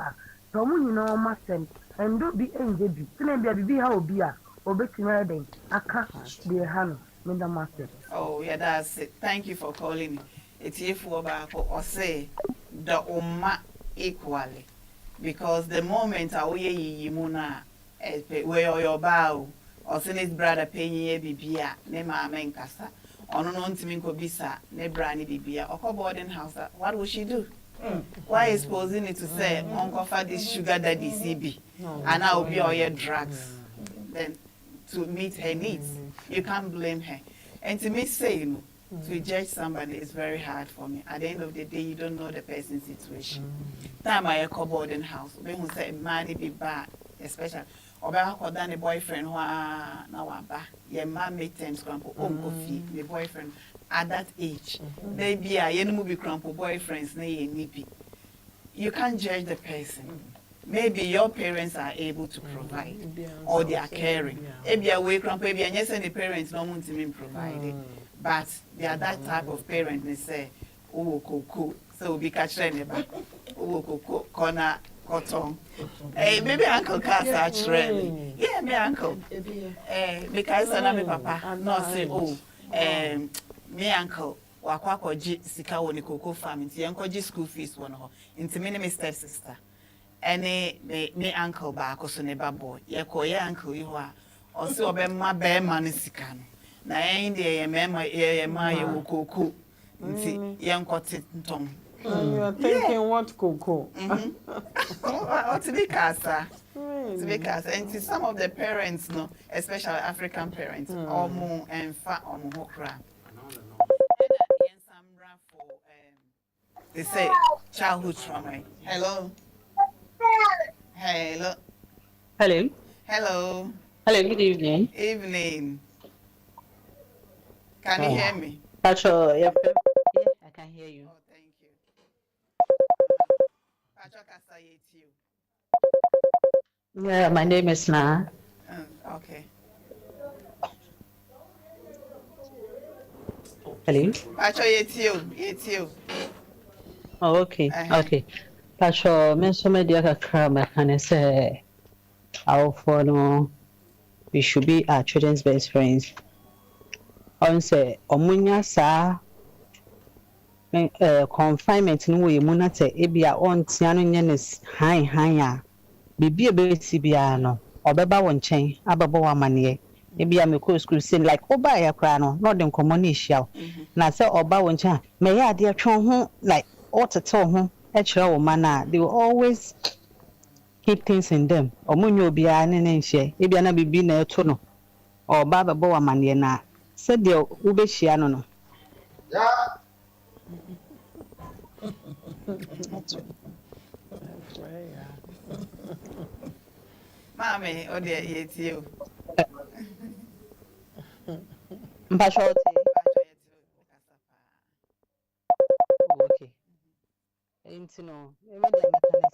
so mu nyina ma send and do be enjebi tena bia bibi ha obi a obetima den aka be hano me da master. Oh yeah, that's it. Thank you for calling me. It's if or say the umma equally because the moment awoye yimuna where your bow or send his brother paying ye bibia ne ma menkasa ono no ntimi nko bisa ne bra ne bibia okọ boarding house what will she do? Why exposing it to say uncle for this sugar daddy CB and now be all your drugs then to meet her needs? You can't blame her. And to me say To judge somebody is very hard for me. At the end of the day, you don't know the person's situation. Time I call boarding house, when we say money be bad, especially or than the boyfriend who are now your mom make terms crumple, coffee, the boyfriend at that age. Maybe I movie crumple boyfriends, nippy. You can't judge the person. Maybe your parents are able to provide or they are caring. Maybe away crumple, maybe and yes, and the parents don't want to be provided. But they are that type of parent, they say, oh, cocoa, so we catch them, oh, cocoa, corner, cotton. Hey, maybe Uncle Cass actually. Yeah, me uncle. Because I'm a papa, not say, oh, me uncle, Wakwako G, Sika, on the cocoa farm, into Uncle G school fees, one ho, into me stepsister. Any me uncle back or so neighbor boy, ye call your uncle, you are also a my bear man is Sikano. Na ende mema ye cocoa nti ye nkote ntom. You are thinking what cocoa? What to be casa? To be casa. And some of the parents, no, especially African parents, omo and fat omo hokra. They say childhood trauma. Hello. Hello. Hello. Hello. Hello, good evening. Evening. Can you hear me? Pacho, yeah, I can hear you. Oh, thank you. Pacho Kasayet you. Yeah, my name is Na. Okay. Hello. Pacho yet you. Oh, okay. Okay. Pacho, me so me dia kakra me can say our for we should be our children's best friends. On say omunya sa confinement no we mu na te ebia on tia no nye ne han a bibi ebesi bia no obeba wo nchen ababo wa mane ebia me ko school say like oba ya kra no no de nkomo na ehia na say oba wo nchen me ya ade atwon ho like otetel ho e kire wo mana they will always keep things in them omunyo bia ne nhye ebia na bibi na eto no oba ababo wa mane na say de wo be hia no Mommy, oh dear, it's you. Mpashoti. Okay. Intino,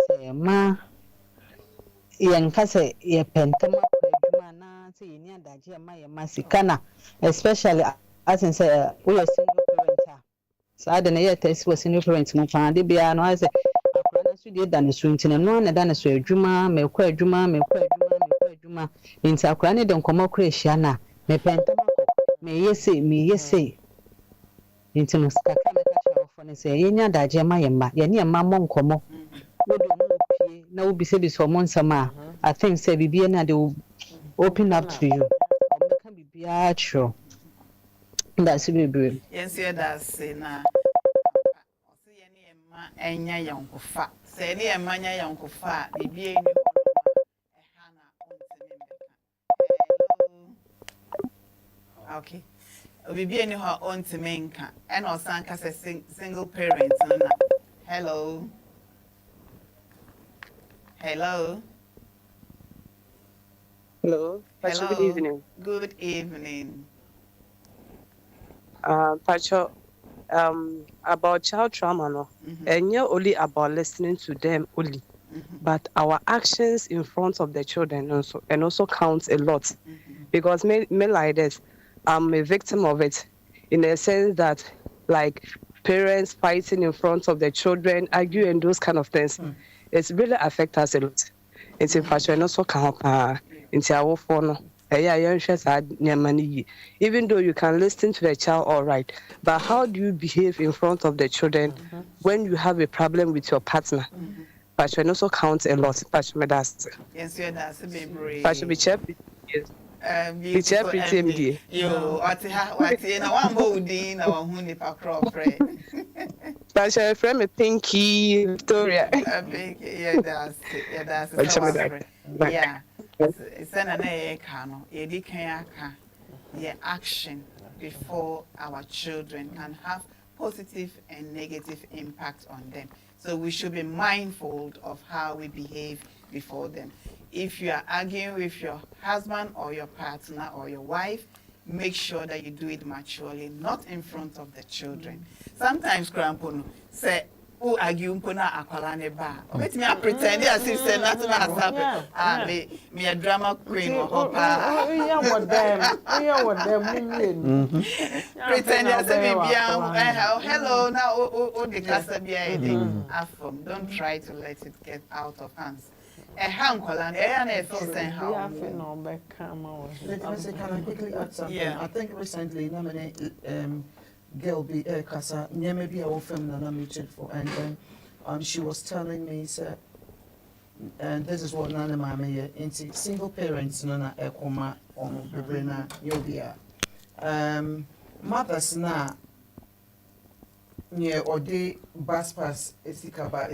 say ma yankase ye pentama kwa na say ni adaje ma ye masikana especially as in say we are single parent. So I don't know yet is was single parent mo fa de bia no I say akura na so de da ne so ntino no na da ne so adwuma me kwa adwuma nti akura ne de nkomo kura hia na me pentama me yese nti no skaka me ka chawo fo ne say ye nya daje ma ye ma ye ne ma mo nkomo we do no pie na wo bi se bi so mo nsama I think say bibie na they will open up to you o me ka bibia tro that's baby Yes, that's say na. Osi ye ne ma enya yankofa. Say ne ma nya yankofa, bibie ni ehana ontime mbeka. Okay. Bibie ni ho ontime nka. And osan ka say single parents na. Hello. Hello. Hello. Good evening. Good evening. Pacho, about child trauma, no, and you're only about listening to them only, but our actions in front of the children also counts a lot, because me like this, I'm a victim of it, in the sense that like parents fighting in front of the children, arguing and those kind of things, it's really affect us a lot. It's in Pacho and also count into our phone. Even though you can listen to the child all right, but how do you behave in front of the children when you have a problem with your partner? But you also count a lot. Yes, that's a baby. But be check. Be check pretty. You what na one body na one hu nipa crop friend. But your friend me Pinky Victoria. Yeah, that's yeah. It's an eka no. Ye di kan aka. Ye action. before our children can have positive and negative impact on them. So we should be mindful of how we behave before them. If you are arguing with your husband or your partner or your wife, make sure that you do it maturely, not in front of the children. Sometimes, grandpa say, "Who argue mpona akwala ne ba?" Let me pretend as if say nothing has happened. Me a drama queen or hopper. Pretend as if me hello now. Oh, the casa be afom. Don't try to let it get out of hands. A hand colon, a first and how. Can I quickly add something? Yeah. I think recently, girl be Kasa, maybe our film that I'm reaching for, and then she was telling me, and this is what Nana Mama into single parents, Nana Ekoma, on Brena, Yobia. Mothers na near or day bus pass, Esikaba,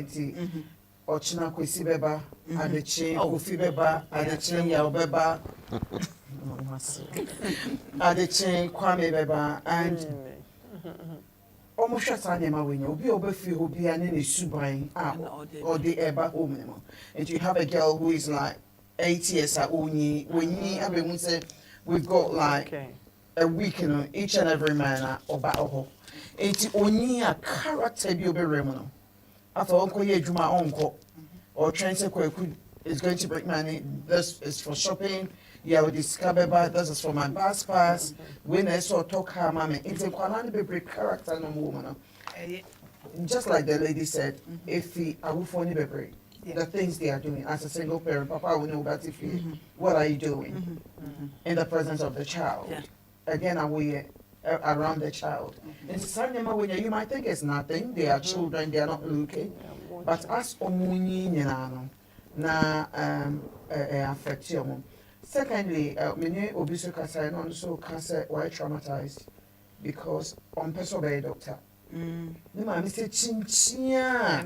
Ochina kwesi beba, adeche, kofi beba, adeche yaw beba, adeche kwame beba, and almost shut on them away. You'll be over few who be an in a subain or the eba home. And you have a girl who is like 8 years at Uni, when ye everyone said we've got like a week in each and every man or battle. It's only a character be over. After Uncle Yejuma Uncle or Transit is going to bring money, this is for shopping. Yeah, we discover this is for my bus pass. When I saw talk her mommy, it's a quality be character no woman. Just like the lady said, if he I will phone the things they are doing as a single parent, Papa will know about if he what are you doing in the presence of the child. Yeah. Again, are we around the child? And when you might think it's nothing, they are children, they are not looking. But as omuni na affect you. Secondly, many obiso kasa and also cancer why traumatized because on person by a doctor. The man say chinchia.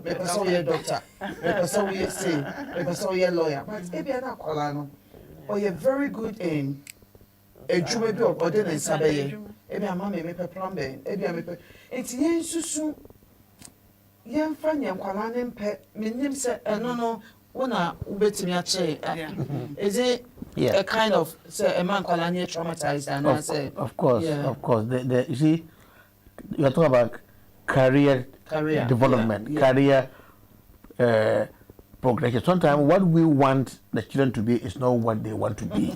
The person a doctor. The person we say. The person a lawyer. But if you're not colano, or you're very good in a jume of ordinance sabe. Ebi ama me pe plumber, ebi ama pe. Enti yen susu yen fa nya nkwala ne mpe, menim se eno no wona ubetimi a che. Is it a kind of say a man nkwala ne traumatized and I say of course. The you see you are talking about career development, career progression. Sometimes what we want the children to be is not what they want to be.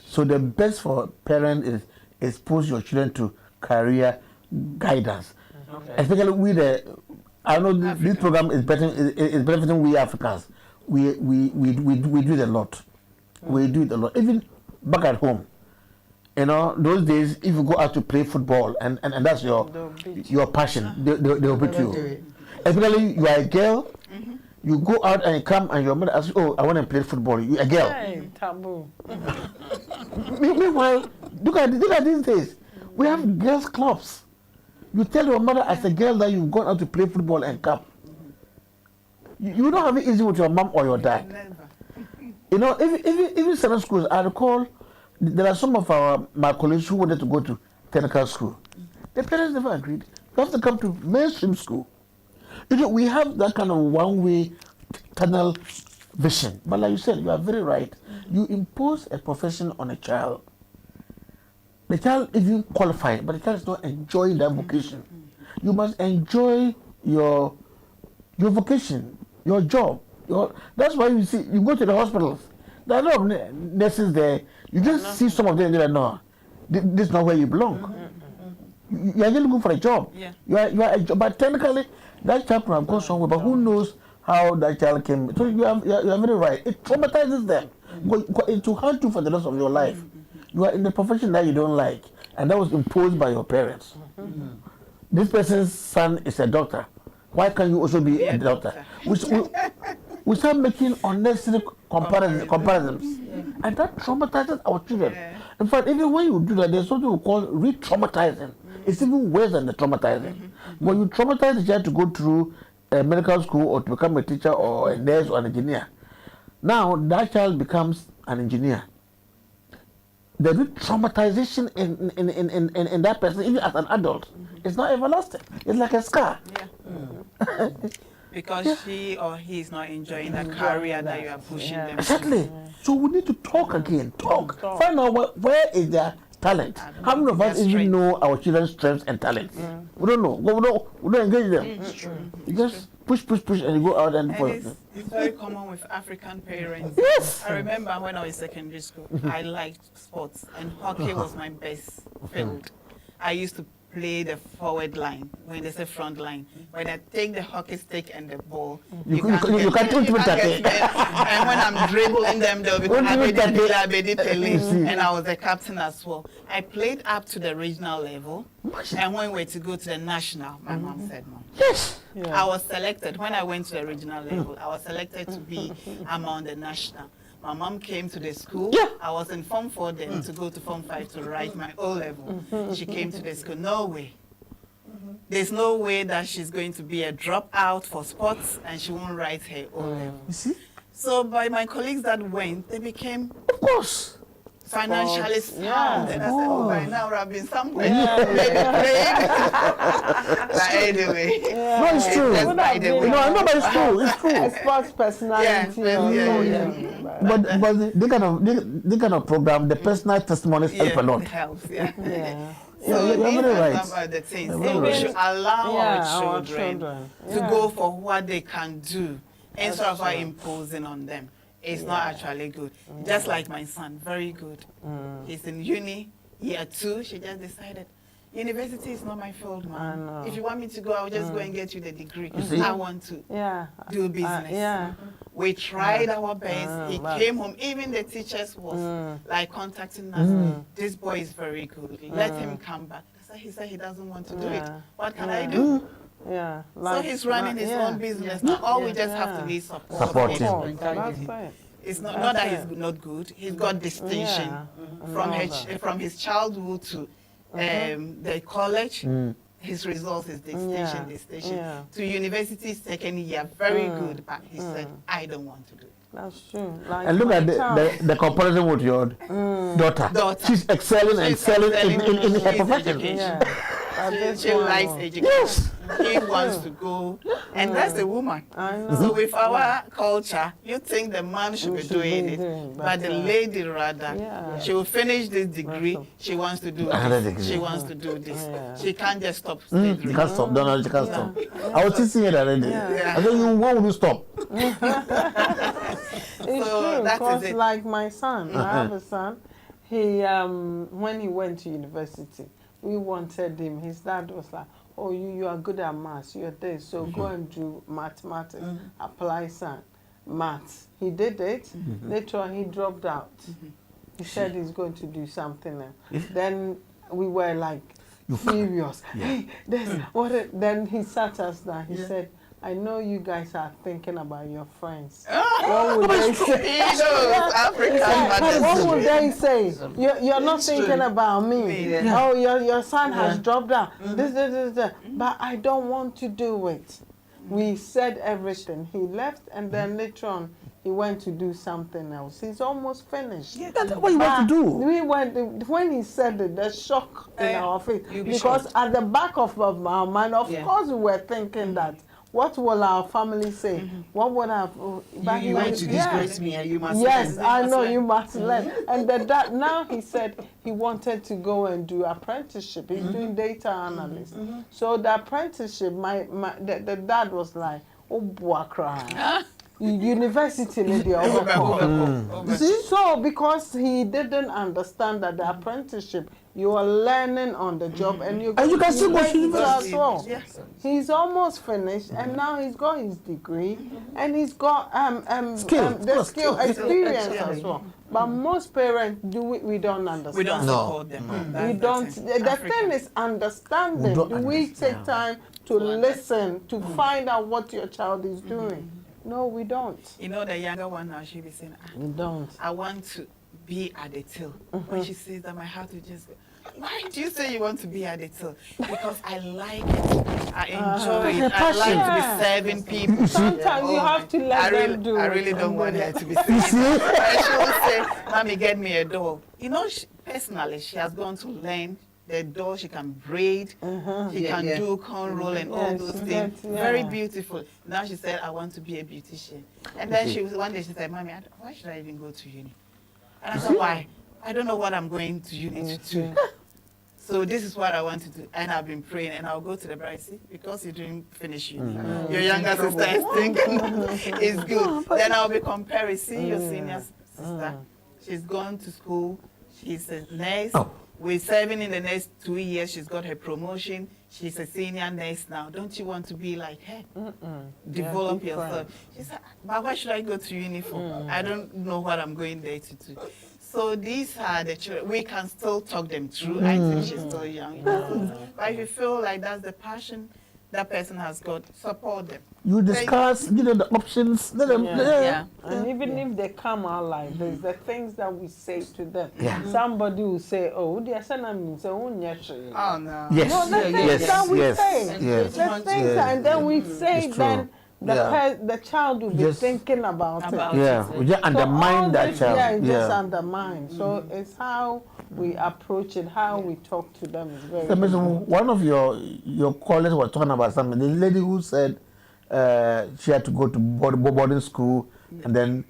So the best for parents is expose your children to career guidance. Especially with I know this program is benefiting we Africans. We do it a lot. We do it a lot. Even back at home. You know, those days if you go out to play football and that's your passion, they'll put you. Especially you are a girl, you go out and you come and your mother asks, "Oh, I want to play football." You a girl. Hey, taboo. Meanwhile, look at these days. We have girls' clubs. You tell your mother as a girl that you've gone out to play football and come. You don't have it easy with your mom or your dad. You know, even certain schools, I recall there are some of my colleagues who wanted to go to technical school. The parents never agreed. You have to come to mainstream school. You know, we have that kind of one-way tunnel vision. But like you said, you are very right. You impose a profession on a child. The child isn't qualified, but the child is not enjoying that vocation. You must enjoy your vocation, your job. That's why you see, you go to the hospitals. There are a lot of nurses there. You just see some of them and they're like, no, this is not where you belong. You are just looking for a job. Yeah. You are a job, but technically that child could have gone somewhere, but who knows how that child came. So you are very right. It traumatizes them. It will haunt you for the rest of your life. You are in a profession that you don't like, and that was imposed by your parents. This person's son is a doctor. Why can't you also be a doctor? We start making unnecessary comparisons. And that traumatizes our children. In fact, even when you do that, there's something we call re-traumatizing. It's even worse than the traumatizing. When you traumatize the child to go through a medical school or to become a teacher or a nurse or an engineer, now that child becomes an engineer. the traumatization in that person, even as an adult, it's not everlasting. It's like a scar. Yeah. Because she or he is not enjoying the career that you are pushing them. Exactly. So we need to talk again. Talk. Find out where is their talent. How many of us even know our children's strengths and talents? We don't know. We don't engage them. You just push, and you go out and it's very common with African parents. Yes. I remember when I was in secondary school, I liked sports, and hockey was my best field. I used to play the forward line when they say front line. When I take the hockey stick and the ball, you can't get me. And when I'm dribbling them, they'll be and I was the captain as well. I played up to the regional level, and when we were to go to the national, my mom said no. Yes. I was selected. When I went to the regional level, I was selected to be among the national. My mom came to the school. Yeah. I was in Form 4 then to go to Form 5 to write my O level. She came to the school. No way. There's no way that she's going to be a dropout for sports and she won't write her O level. You see? So by my colleagues that went, they became Of course. financially sound. And I said, oh, by now I've been somewhere. But anyway. No, it's true. That's by the way. No, but it's true. It's true. A sports personality. But they kind of program, the personal testimonies help a lot. It helps, yeah. So these you're very are right. some of the things. You're We very should allow our children to Yeah. go for what they can do instead of imposing on them. It's not actually good. Just like my son, very good. He's in uni, year 2. She just decided, university is not my field, man. If you want me to go, I'll just go and get you the degree. I want to do business. We tried our best. He came home. Even the teachers was like contacting us. This boy is very good. Let him come back. He said he doesn't want to do it. What can I do? So he's running his own business now. All we just have to be support him. It's not that he's not good. He's got distinction from his childhood to the college. His results is distinction. To university second year, very good. But he said, I don't want to do it. That's true. Like And look at the comparison with your daughter. She's excelling and excelling in her profession. She likes education. Yes. He wants to go, and that's the woman. So with our culture, you think the man should be doing it, but the lady rather, she will finish this degree. She wants to do this. She wants to do this. She can't just stop. You can't stop. No, she can't stop. I was teaching it already. I said, why would you stop? It's true, because like my son, I have a son, he when he went to university, we wanted him, his dad was like, oh, you are good at maths, you're there, so go and do mathematics, apply some maths. He did it, later on he dropped out. He said he's going to do something else. Then we were like, furious. Hey, then he sat us down, he said, I know you guys are thinking about your friends. What would they say? What would they say? You're not thinking about me. Oh, your son has dropped out. This. But I don't want to do it. We said everything. He left, and then later on, he went to do something else. He's almost finished. Yeah, that's what you want to do. We went, when he said it, the shock in our face. Because at the back of our mind, of course, we were thinking that, what will our family say? What would have... You went to disgrace me and you must learn. Yes, I know, you must learn. And that now he said he wanted to go and do apprenticeship. He's doing data analyst. So the apprenticeship, the dad was like, oh, Buakra. University lady see, so because he didn't understand that the apprenticeship, you are learning on the job, and you can still go to university as well. He's almost finished, and now he's got his degree, and he's got skill experience as well. But most parents we don't understand. We don't support them. We don't. The thing is understanding. Do we take time to listen to find out what your child is doing? No, we don't. You know, the younger one now, she'll be saying, we don't. I want to be at the till. When she sees that, my heart will just go, why do you say you want to be at the till? Because I like it. I enjoy it. I like to be serving people. Sometimes you have to let them do it. I really don't want her to be saying that. She will say, Mommy, get me a doll. You know, personally, she has gone to learn the doll. She can braid. She can do cornroll and all those things. Very beautiful. Now she said, I want to be a beautician. And then one day she said, Mommy, why should I even go to uni? And I said, why? I don't know what I'm going to uni to do. So this is what I want to do. And I've been praying, and I'll go to the bride. See, because you didn't finish uni. Your younger sister is thinking it's good. Then I'll be comparing. See your senior sister. She's gone to school. She's a nurse. We're serving in the next 2 years. She's got her promotion. She's a senior nurse now. Don't you want to be like her? Develop yourself. She said, but why should I go to uni for? I don't know what I'm going there to do. So these are the children. We can still talk them through. I think she's still young. But if you feel like that's the passion that person has got, support them. You discuss, the options. Let them, And even if they come out like this, the things that we say to them, Yeah. somebody will say, oh, they say, oh, no. Yes. No, the things that we say. The things, and then we say, It's then true. the child will be thinking about it. Yeah, we just undermine that child. Yeah, it just undermine. So it's how we approach it, how we talk to them is very important. One of your callers was talking about something. The lady who said she had to go to boarding school, and then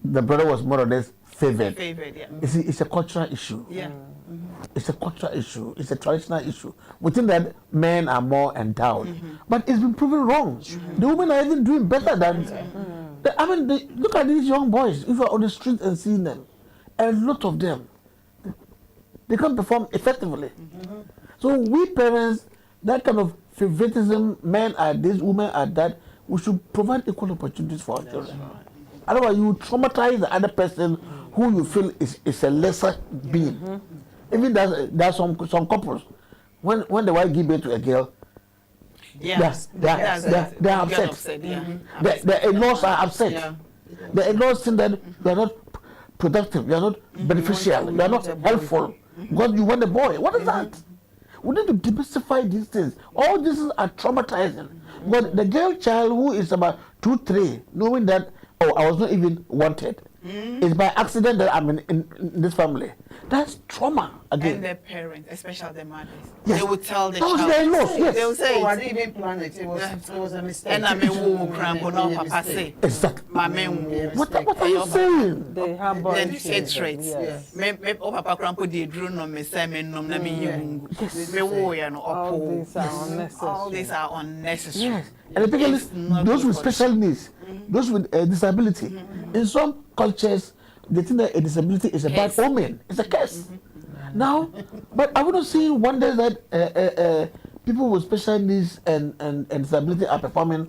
the brother was more or less favored. You see, it's a cultural issue. It's a cultural issue. It's a traditional issue. We think that men are more endowed, but it's been proven wrong. The women are even doing better than. Look at these young boys. If you're on the street and seeing them, a lot of them, they can perform effectively. So we parents, that kind of favoritism, men are this, women are that, we should provide equal opportunities for our children. Otherwise, you traumatize the other person who you feel is a lesser being. Even there's some couples, when the wife gives birth to a girl, they're upset. The in-laws are upset. The in-laws think that you are not productive, you are not beneficial, you are not helpful. Because you want a boy. What is that? We need to demystify these things. All these are traumatizing. But the girl child who is about 2, 3, knowing that, oh, I was not even wanted, it's by accident that I'm in this family. That's trauma again. And their parents, especially the mothers, yes. They will tell the child. Yes. They will say, I didn't even plan it. It was a mistake. And I mean, who cramp no papa say. Exactly. My men, what are you saying? They have then hatred. Me papa cramp the drone no me say me nom na me yungu. Me wo ya no opo. All these are unnecessary. Yes. And particularly those with special needs, those with disability. In some cultures, they think that a disability is a bad omen. It's a curse. Now, but I wouldn't see wonders that people with special needs and disability are performing.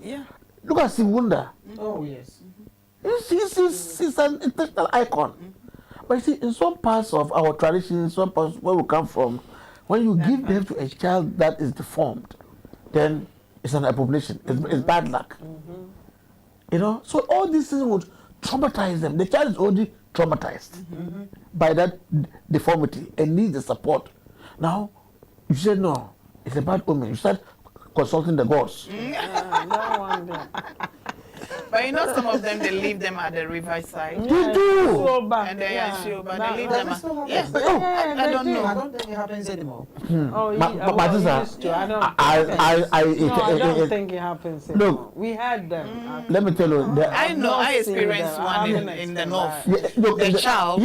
Look at Siwunda. Oh, yes. He's an international icon. But you see, in some parts of our tradition, some parts where we come from, when you give birth to a child that is deformed, then it's an abomination. It's bad luck. So all these things would traumatize them. The child is already traumatized by that deformity and needs the support. Now, you say no, it's a bad omen. You start consulting the gods. No wonder. But some of them, they leave them at the riverside. They do. And they they leave them at... Yes. I don't know. I don't think it happens anymore. Oh, I don't think it happens anymore. Look, we had them. Let me tell you. I know, I experienced one in the north. The child,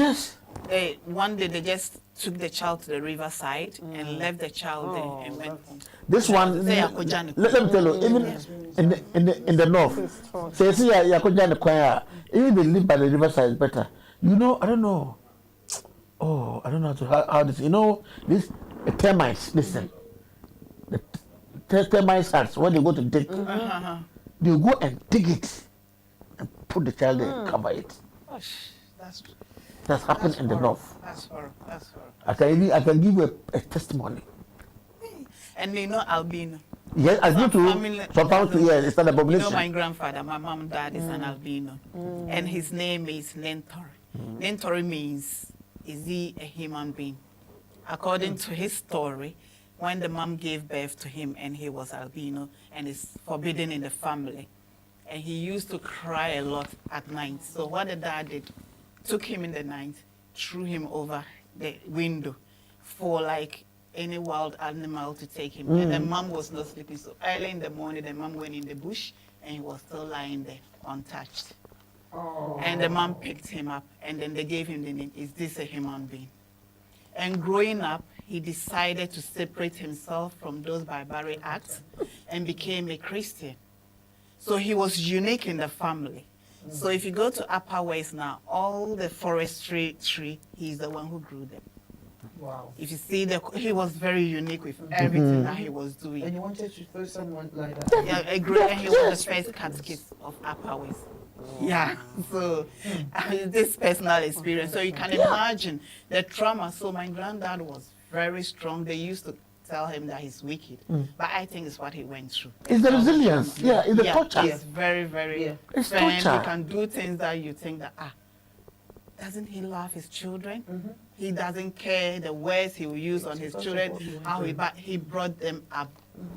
one day they just took the child to the riverside and left the child there and went home. This one, let me tell you, even in the north, say, see, even they live by the riverside is better. I don't know. Oh, I don't know how this, this termites, listen. The termites huts, when they go to dig, they go and dig it and put the child there and cover it. That's happened in the north. That's horrible. I can give you a testimony. And albino. Yes, I do too. Sometimes too, yes, it's an abomination. My grandfather, my mom and dad is an albino. And his name is Lentori. Lentori means, is he a human being? according to his story, when the mom gave birth to him and he was albino and is forbidden in the family. And he used to cry a lot at night. So what the dad did, took him in the night, threw him over the window for like any wild animal to take him. And the mom was not sleeping. So early in the morning, the mom went in the bush and he was still lying there untouched. Oh. And the mom picked him up and then they gave him the name, is this a human being? And growing up, he decided to separate himself from those barbaric acts and became a Christian. So he was unique in the family. So if you go to Upper West now, all the forestry tree, he's the one who grew them. Wow. If you see, he was very unique with everything that he was doing. And you wanted to throw someone like that? Yeah, and he was the first catechist of Upper West. Yeah, so this personal experience. So you can imagine the trauma. So my granddad was very strong. They used to tell him that he's wicked, but I think it's what he went through. It's the resilience, it's the torture. He's very, very It's firm. torture. He can do things that you think that, doesn't he love his children? He doesn't care the words he will use on his children, but he brought them up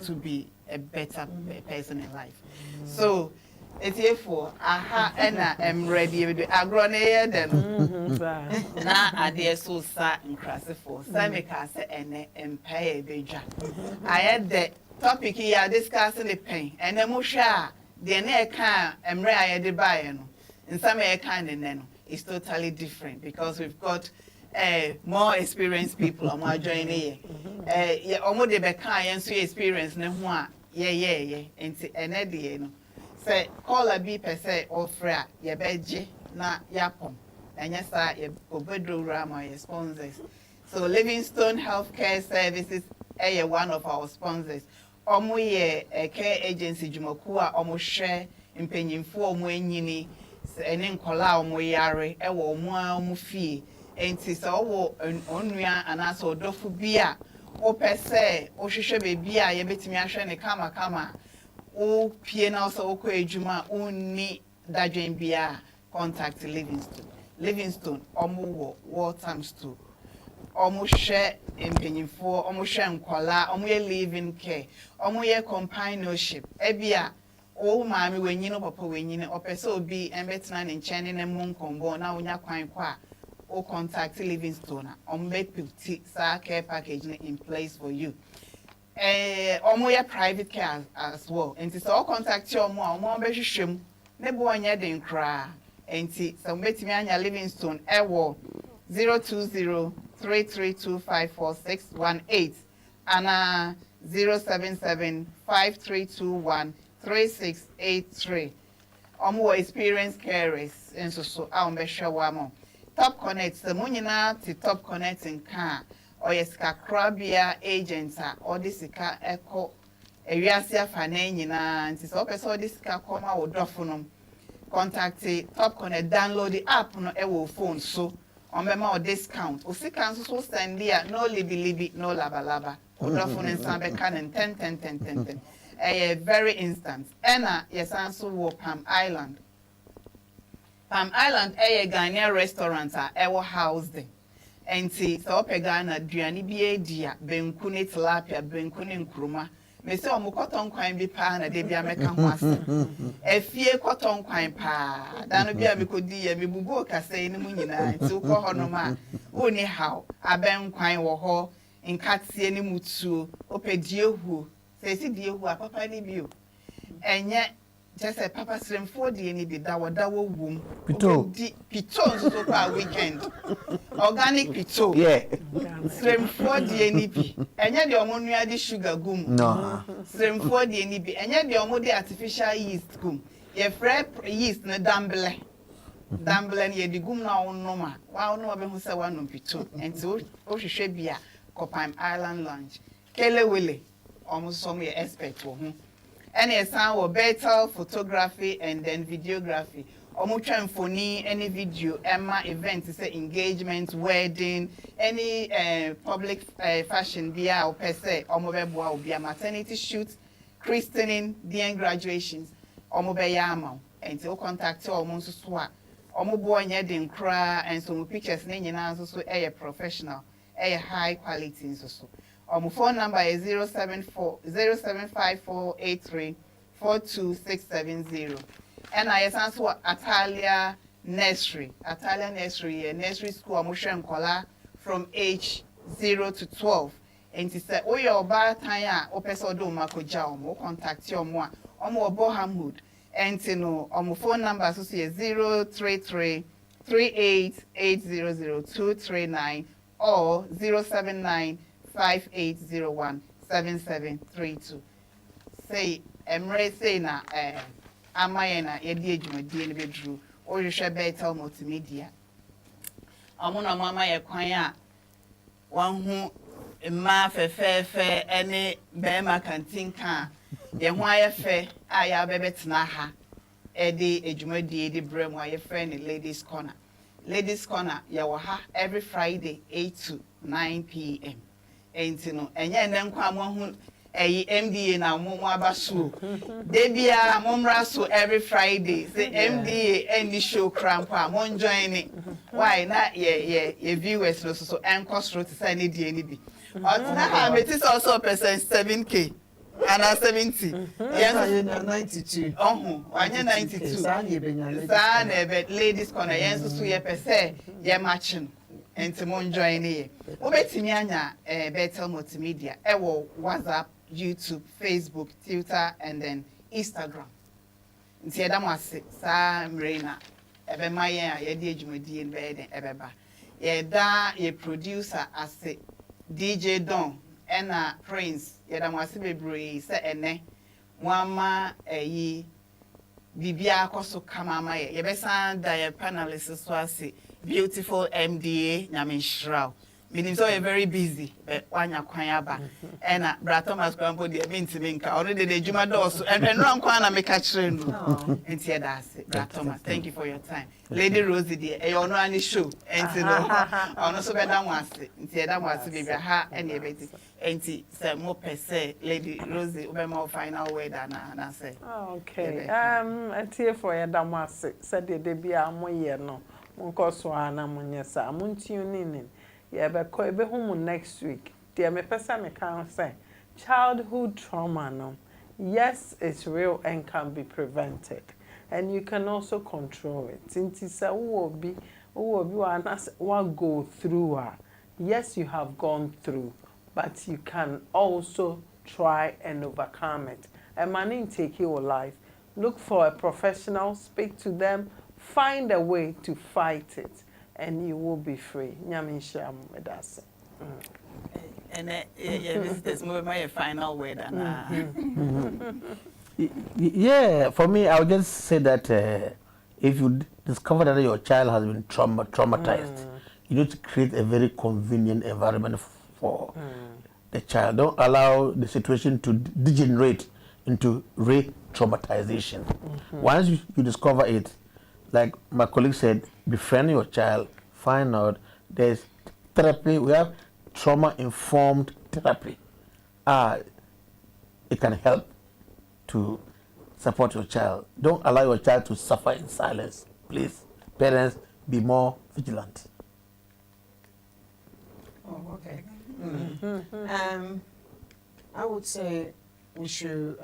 to be a better person in life. So, it's here for and I'm ready with the agrone them. Na adie so sa nkrase for. Samika se ene empire beja. I had the topic here discussing the pain. And then musha the ne kan emre ayede bae no. In some kind and it's totally different because we've got more experienced people on our journey. Yeah, almost the back and so experience no one. Yeah. And say call a be per se or fra ye beji na yapom. And yes, I obedro rama sponsors. So Livingstone Healthcare Services one of our sponsors. Omuye a care agency Jumakua almost share in penny for mwenyini and in kola moyare ewo mwa fee. And tis all an onria and also dofu bia o per se o shisha bebia yebetimiasha ne kama. O piano so ko ejuma oni dadwen bia contact Livingstone omo war times 2 omo share empenyimfo omo share nkwala omo ye living care omo ye companionship ebia o maami wenyi no papa wenyi ne opese obi embetena ne nkyene ne mu nkombo na onya kwan kwa o contact Livingstone omo be put sa care package in place for you. Omo ya private care as well. And so all contact you omo be hwehwem ne bo onye den kra. Enti so betimi anya Livingstone 02033254618 and 07753213683. Omo experienced carers and so a be hwe mo. Top Connect the munyina ti Top Connect in car. Or yesika crabia agents or this echo ewiase afane nyina nti so person this koma wo dofunum contact Top Connect download the app no e phone so on mema or discount o sika so send there no libi no laba o dofun nsan be can 10 very instant ena yesanso wo Palm Island Ghanaian restaurant e house there. Enti so opegana duani bi edia benku ne tilapia benku ne nkruma me se omo cotton kwan bi pa na de bia meka ho ase efie cotton kwan pa da no bia me kodi ya me bubu okase ne mu nyina nti ukọ ho no ma oni how aben kwan wo ho nkatie ne mutuo opedie hu se si die hu apapa ne bio enye just a papa stream 4 day ni bi dawo wom pito so pa weekend organic pito stream 4 day ni bi enye de omo nua de sugar gum no stream 4 day ni bi enye de omo de artificial yeast gum ye fresh yeast na damble ye de gum na onoma wa onoma be hu se wa no pito enti o hwehwe bia Palm Island Lounge kelewele omo so me expert wo hu. Any sound or Bethel photography and then videography. Omucha mfoni any video, Emma events, say engagement, wedding, any public fashion bia or per se, omobeboa or bia maternity shoot, christening, DN graduations, omobeyama, and so contact almost swat. Omobo nye din kra and some pictures name so a professional. a high quality so. Our phone number is 074-075-483-42670. And I answer Atalia Nursery. Atalia Nursery, a nursery school, Amusha Nkola from age 0 to 12. And he said, oh, your bad time, or person mako jao, contact your moi, or Bohamhood. And you know, our phone number is 033-38800239 or 079-5801-7732. Say, Emre say na Amayena Yedi Ejumadi in bedroom, or you shall Bethel Multimedia. Amuna mama ye kwanya one who ma fe any bema canteen can ye why fe aya bebetna ha edi ejumadi edi brem why friend Ladies Corner. Ladies Corner yawaha every Friday 8 to 9 p.m. And you know, and then come a MDA na mo abasu. Debia momra so every Friday. Say MDA any show crampa mon join it. Why not ye viewers no so cost road to send it any be. It is also percent 7K. And 70. Yes, 92. Oh, 92. Ladies Corner, yes, so ye per se, ye matching. And Timon join here. Obetimianya, Bethel Multimedia, WhatsApp, YouTube, Facebook, Twitter, and then Instagram. Nti da mo ase sa mrena ebe maye a ye di ejumadi en be den ebeba. Ye da ye producer ase DJ Don ena Prince ye da mo ase bebre se ene mwama eyi bibia akoso kama maye ye be san da ye panelists so ase beautiful MDA Nyamenshraw. Meaning so you're very busy, but wanya kwanyaba. And Brother Thomas Kwampo de minka already the Juma doors and run kwana make a train. And here that's it. Brother Thomas, thank you for your time. Lady Rosie dear, you know any show. And you know, I also better once. And here that was baby ha and your baby. And say more per se, Lady Rosie, we more final word and I say. Okay. A tear for your damas said they be a more year no. Munkoswana munyesa. Muntuning. Yeah, but ko ebe home next week. Dear me person me can say childhood trauma no. Yes, it's real and can be prevented. And you can also control it. Since it's a will be one go through. Yes, you have gone through, but you can also try and overcome it. And man, take your life. Look for a professional, speak to them, find a way to fight it. And you will be free. Nyamisha medase. And this move my final word. Yeah, for me, I would just say that if you discover that your child has been traumatized, you need to create a very convenient environment for the child. Don't allow the situation to degenerate into re-traumatization. Once you discover it, like my colleague said, befriend your child, find out there's therapy. We have trauma-informed therapy. It can help to support your child. Don't allow your child to suffer in silence. Please, parents, be more vigilant. Oh, okay. I would say we should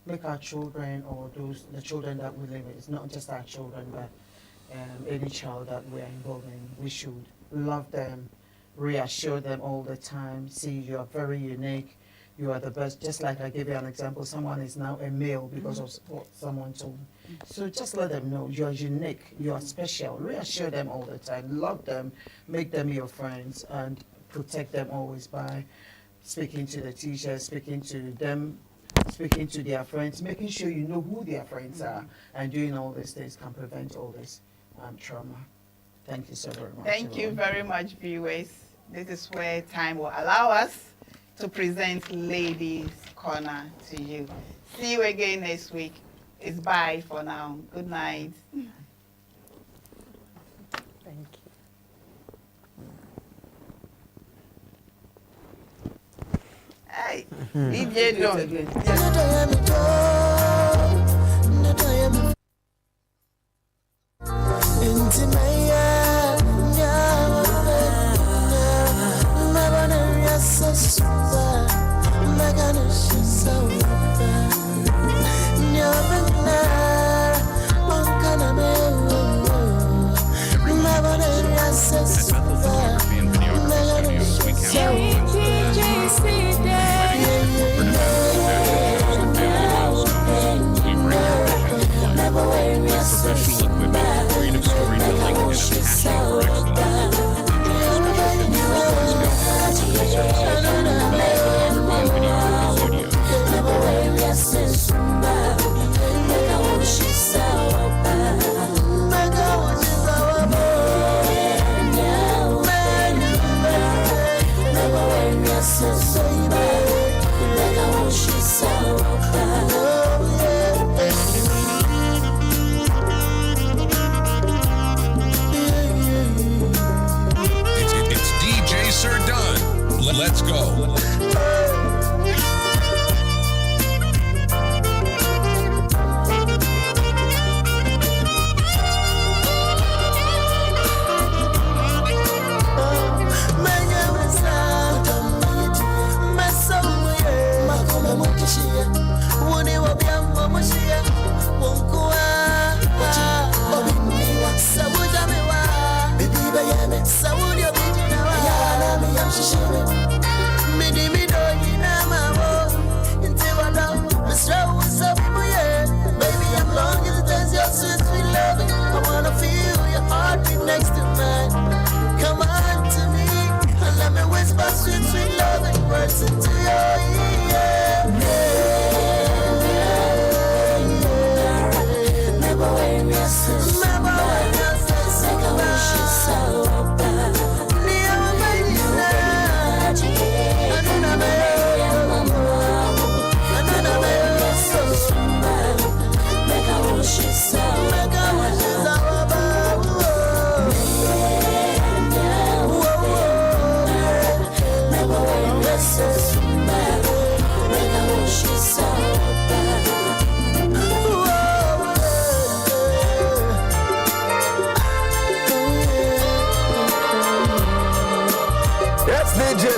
make our children or the children that we live with, it's not just our children, but any child that we're involved in, we should love them, reassure them all the time, see you are very unique, you are the best. Just like I gave you an example, someone is now a male because of what someone told me. So just let them know you are unique, you are special, reassure them all the time, love them, make them your friends, and protect them always by speaking to the teachers, speaking to them, speaking to their friends, making sure you know who their friends are, and doing all these things can prevent all this trauma. Thank you so very much. Thank you very much, viewers. This is where time will allow us to present Ladies Corner to you. See you again next week. It's bye for now. Good night. Thank you. Hey, DJ Don.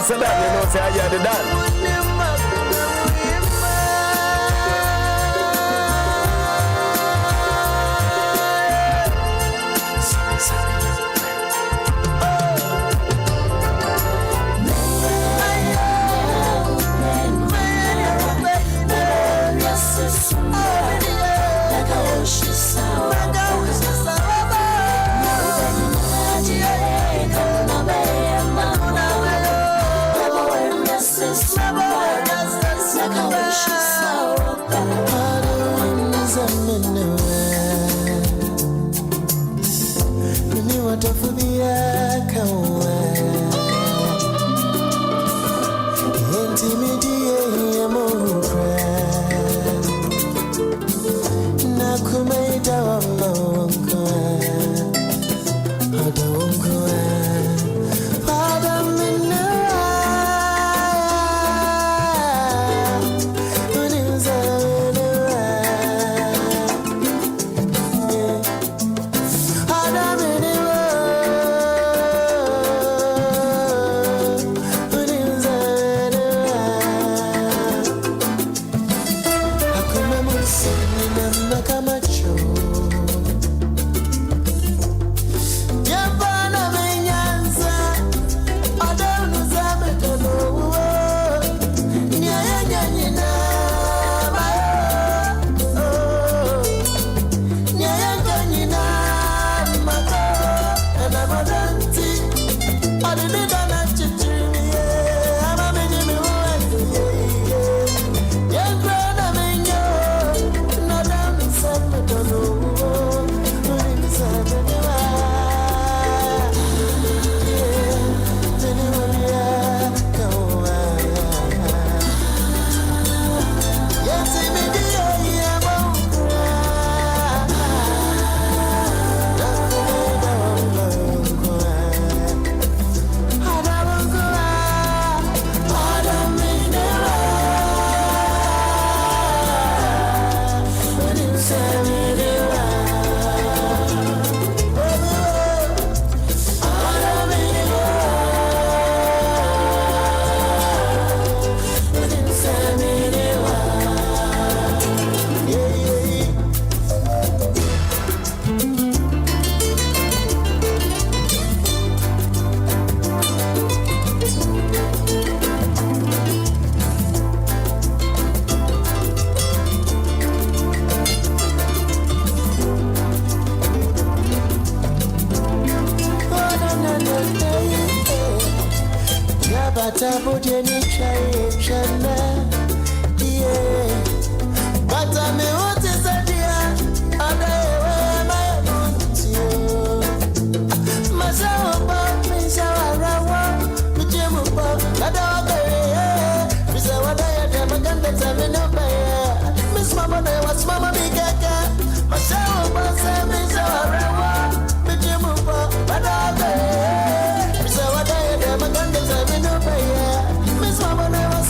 said that, you know, say I had it done.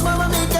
Mama,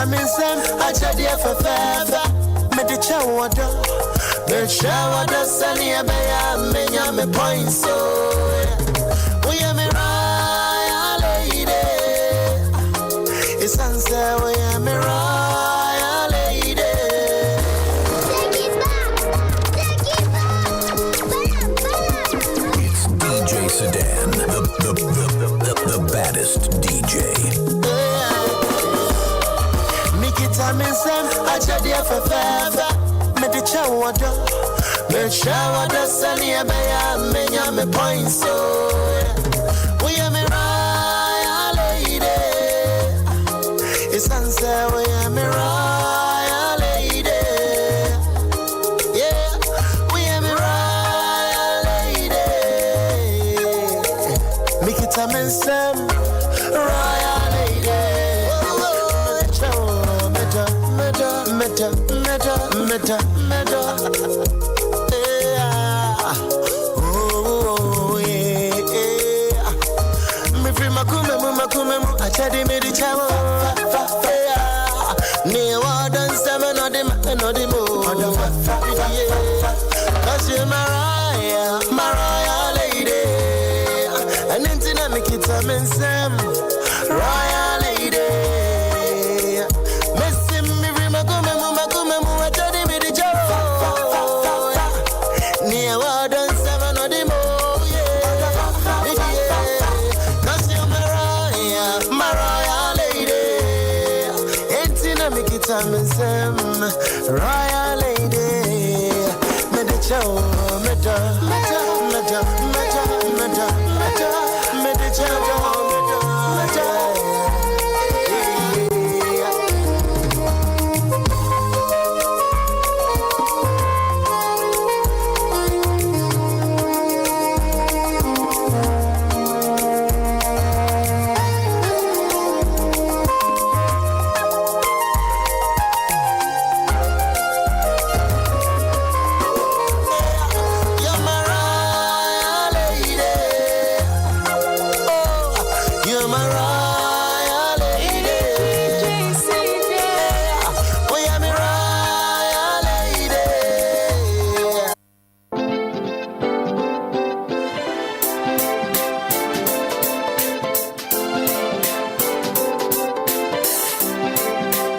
Vitamin Sam, I tell you for fever. Medicha water, the shower, sunny, a bear, me point so. We are me royal lady. It's answer, we are me royal lady. It's DJ Sedan, the baddest DJ. Vitamin Sam, I tell you for fever. Medicha water, the shower, sunny, a bear, me point so. We are me royal lady. It's answer, we are me royal lady. Yeah, we are me royal lady. Make it a man Sam, royal lady. Meta. Yeah. Oh, yeah. Me free makume, I tell you me the chow. Near warden, seven or the more. Cause you're Mariah lady. And then I make it a man Sam, royal lady. Messi me free makume, I tell you me the chow. Near warden, seven or the more. Cause you're Mariah lady. Ain't make it time and Sam, royal lady. Me the chow, me